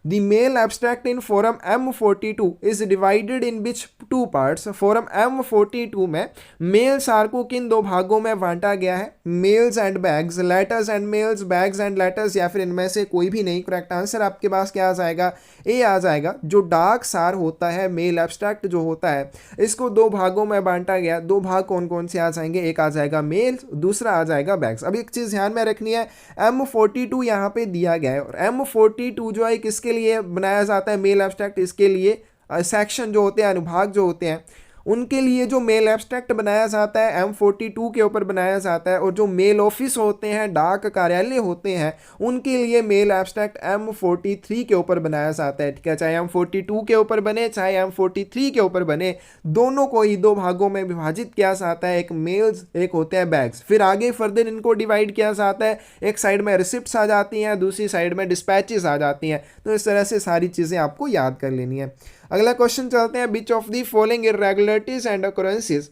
Speaker 1: The mail abstract in forum M42 is divided in which two parts। forum M42 में मेल सार को किन दो भागों में बांटा गया है, mails and bags, letters and mails, bags and letters, या फिर इनमें से कोई भी नहीं। करेक्ट आंसर आपके पास क्या आ जाएगा, ए आ जाएगा। जो डाक सार होता है, मेल एब्स्ट्रैक्ट जो होता है, इसको दो भागों में बांटा गया। दो भाग कौन कौन से आ जाएंगे, एक आ जाएगा मेल्स, दूसरा आ जाएगा बैग्स। अब एक चीज़ ध्यान में रखनी है, M42 यहाँ पे दिया गया है और M42 जो है किसके लिए बनाया जाता है, मेल एब्स्ट्रैक्ट। इसके लिए सेक्शन जो होते हैं, अनुभाग जो होते हैं, उनके लिए जो मेल एब्स्ट्रैक्ट बनाया जाता है M42 के ऊपर बनाया जाता है। और जो मेल ऑफिस होते हैं, डाक कार्यालय होते हैं, उनके लिए मेल एब्स्ट्रैक्ट M43 के ऊपर बनाया जाता है। ठीक है, चाहे M42 के ऊपर बने चाहे M43 के ऊपर बने, दोनों को ही दो भागों में विभाजित किया जाता है, एक मेल्स, एक होते हैं बैग्स। फिर आगे फर्दर इनको डिवाइड किया जाता है, एक साइड में रिसिप्ट्स आ जाती हैं, दूसरी साइड में डिस्पैचेस आ जाती हैं। तो इस तरह से सारी चीज़ें आपको याद कर लेनी है। अगला क्वेश्चन चलते हैं, which of the following irregularities and occurrences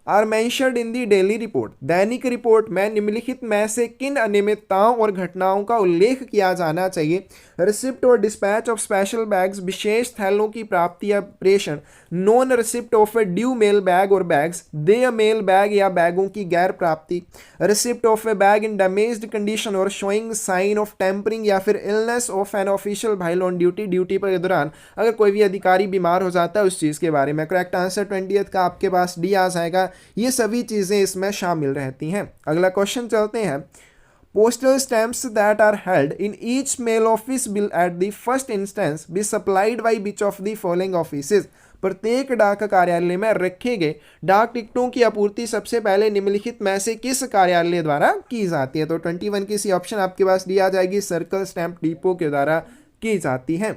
Speaker 1: are mentioned in the daily report. दैनिक रिपोर्ट में निम्नलिखित में से किन अनियमितताओं और घटनाओं का उल्लेख किया जाना चाहिए, रिसिप्ट और डिस्पैच ऑफ स्पेशल बैग्स, विशेष थैलों की प्राप्ति या प्रेषण, non receipt of a due mail bag और बैग्स, देय मेल बैग या बैगों की गैर प्राप्ति, receipt of a bag in damaged condition और शोइंग साइन ऑफ टेम्परिंग, या फिर illness of an official while on duty, duty पर के दौरान अगर कोई भी अधिकारी बीमार हो जाता है उस चीज़ के बारे में। करेक्ट आंसर 20th का आपके पास डी आ जाएगा। ये सभी चीज़ें इसमें शामिल रहती हैं। अगला क्वेश्चन चलते हैं, postal stamps that are held in each mail office will at the first instance be supplied by which of the following offices. प्रत्येक डाक कार्यालय में रखे गए डाक टिकटों की आपूर्ति सबसे पहले निम्नलिखित में से किस कार्यालय द्वारा की जाती है। तो 21 की सी ऑप्शन आपके पास दी आ जाएगी, सर्कल स्टैंप डिपो के द्वारा की जाती है।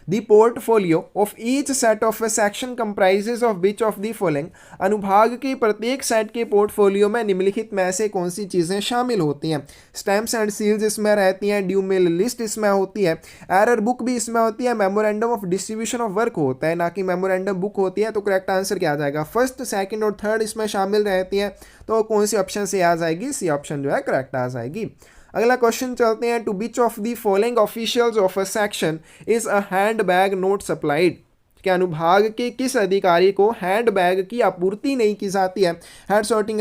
Speaker 1: The portfolio of each set of a section comprises of which of the following। अनुभाग के प्रत्येक सेट के पोर्टफोलियो में निम्नलिखित में से कौन सी चीज़ें शामिल होती हैं, स्टैम्प्स एंड सील्स इसमें रहती हैं, ड्यू मेल लिस्ट इसमें होती है, एरर बुक भी इसमें होती है, memorandum of distribution of work होता है, ना कि मेमोरेंडम बुक होती है। तो करेक्ट आंसर क्या आ जाएगा, फर्स्ट, सेकंड और थर्ड इसमें शामिल रहती हैं। तो कौन सी ऑप्शन से आ जाएगी, सी ऑप्शन जो है करेक्ट आ जाएगी। अगला क्वेश्चन चलते हैं, to which of the following officials of a section is a hand bag not supplied. के अनुभाग के किस अधिकारी को हैंड बैग की आपूर्ति नहीं की जाती है, head sorting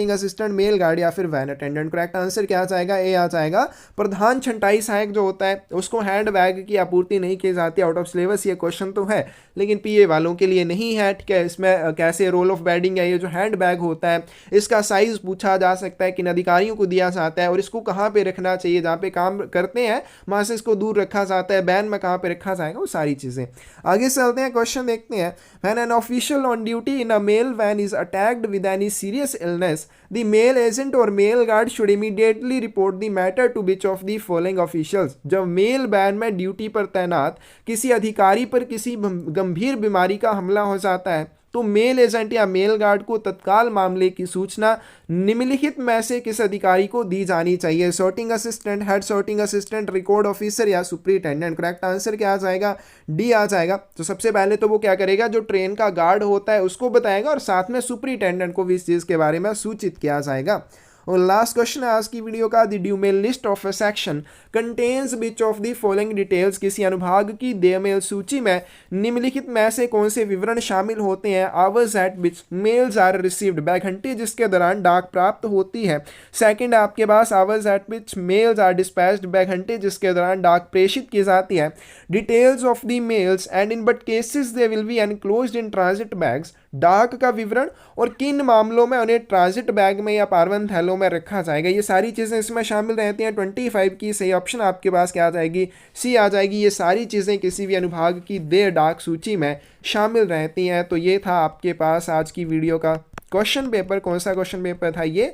Speaker 1: assistant, mail guard या फिर वैन अटेंडेंट। करेक्ट आंसर क्या आ जाएगा, ए आ जाएगा। प्रधान छंटाई सहायक जो होता है उसको हैंड बैग की आपूर्ति नहीं की जाती। आउट ऑफ सिलेबस ये क्वेश्चन तो है लेकिन पीए वालों के लिए नहीं है। ठीक है, इसमें कैसे रोल ऑफ बेडिंग है, ये जो हैंड बैग होता है इसका साइज पूछा जा सकता है, किन अधिकारियों को दिया जाता है और इसको कहाँ पे रखना चाहिए, जहाँ पे काम करते हैं वहाँ से इसको दूर रखा जाता है, बैन में कहाँ पे रखा जाएगा, वो सारी चीज़ें। आगे चलते हैं, क्वेश्चन देखते हैं। When an official on duty in a mail van is attacked with any serious illness, the mail agent और mail guard should immediately report the matter to which of the following officials. जब मेल वैन में ड्यूटी पर तैनात किसी अधिकारी पर किसी गंभीर बीमारी का हमला हो जाता है तो मेल एजेंट या मेल गार्ड को तत्काल मामले की सूचना निम्नलिखित में से किस अधिकारी को दी जानी चाहिए? Sorting assistant, head sorting assistant, record officer या सुपरिटेंडेंट। करेक्ट आंसर क्या आ जाएगा? डी आ जाएगा। तो सबसे पहले तो वो क्या करेगा, जो ट्रेन का गार्ड होता है उसको बताएगा और साथ में सुपरिटेंडेंट को भी इस चीज़ के बारे में सूचित किया जाएगा। और लास्ट क्वेश्चन है आज की वीडियो का, the due mail list of a section contains which of the following details. किसी अनुभाग की देयमेल सूची में निम्नलिखित में से कौन से विवरण शामिल होते हैं? Hours at which mails are received, घंटे जिसके दौरान डाक प्राप्त होती है। सेकंड आपके पास hours at which mails are dispatched, घंटे जिसके दौरान डाक प्रेषित की जाती है। Details of the mails and in what cases they will be enclosed in transit bags, डाक का विवरण और किन मामलों में उन्हें ट्रांजिट बैग में या पारवन थैलों में रखा जाएगा। ये सारी चीज़ें इसमें शामिल रहती हैं। 25 की सही ऑप्शन आपके पास क्या आ जाएगी? सी आ जाएगी। ये सारी चीज़ें किसी भी अनुभाग की देय डाक सूची में शामिल रहती हैं। तो ये था आपके पास आज की वीडियो का क्वेश्चन पेपर। कौन सा क्वेश्चन पेपर था ये?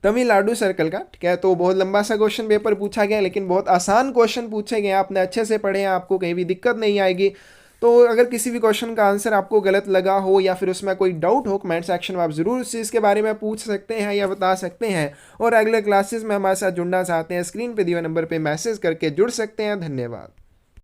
Speaker 1: तमिलनाडु सर्कल का। ठीक है, तो बहुत लंबा सा क्वेश्चन पेपर पूछा गया लेकिन बहुत आसान क्वेश्चन पूछे गए। आपने अच्छे से पढ़े हैं, आपको कहीं भी दिक्कत नहीं आएगी। तो अगर किसी भी क्वेश्चन का आंसर आपको गलत लगा हो या फिर उसमें कोई डाउट हो, कमेंट सेक्शन में आप ज़रूर उस चीज़ के बारे में पूछ सकते हैं या बता सकते हैं। और रेगुलर क्लासेस में हमारे साथ जुड़ना चाहते हैं, स्क्रीन पे दिए हुए नंबर पे मैसेज करके जुड़ सकते हैं। धन्यवाद।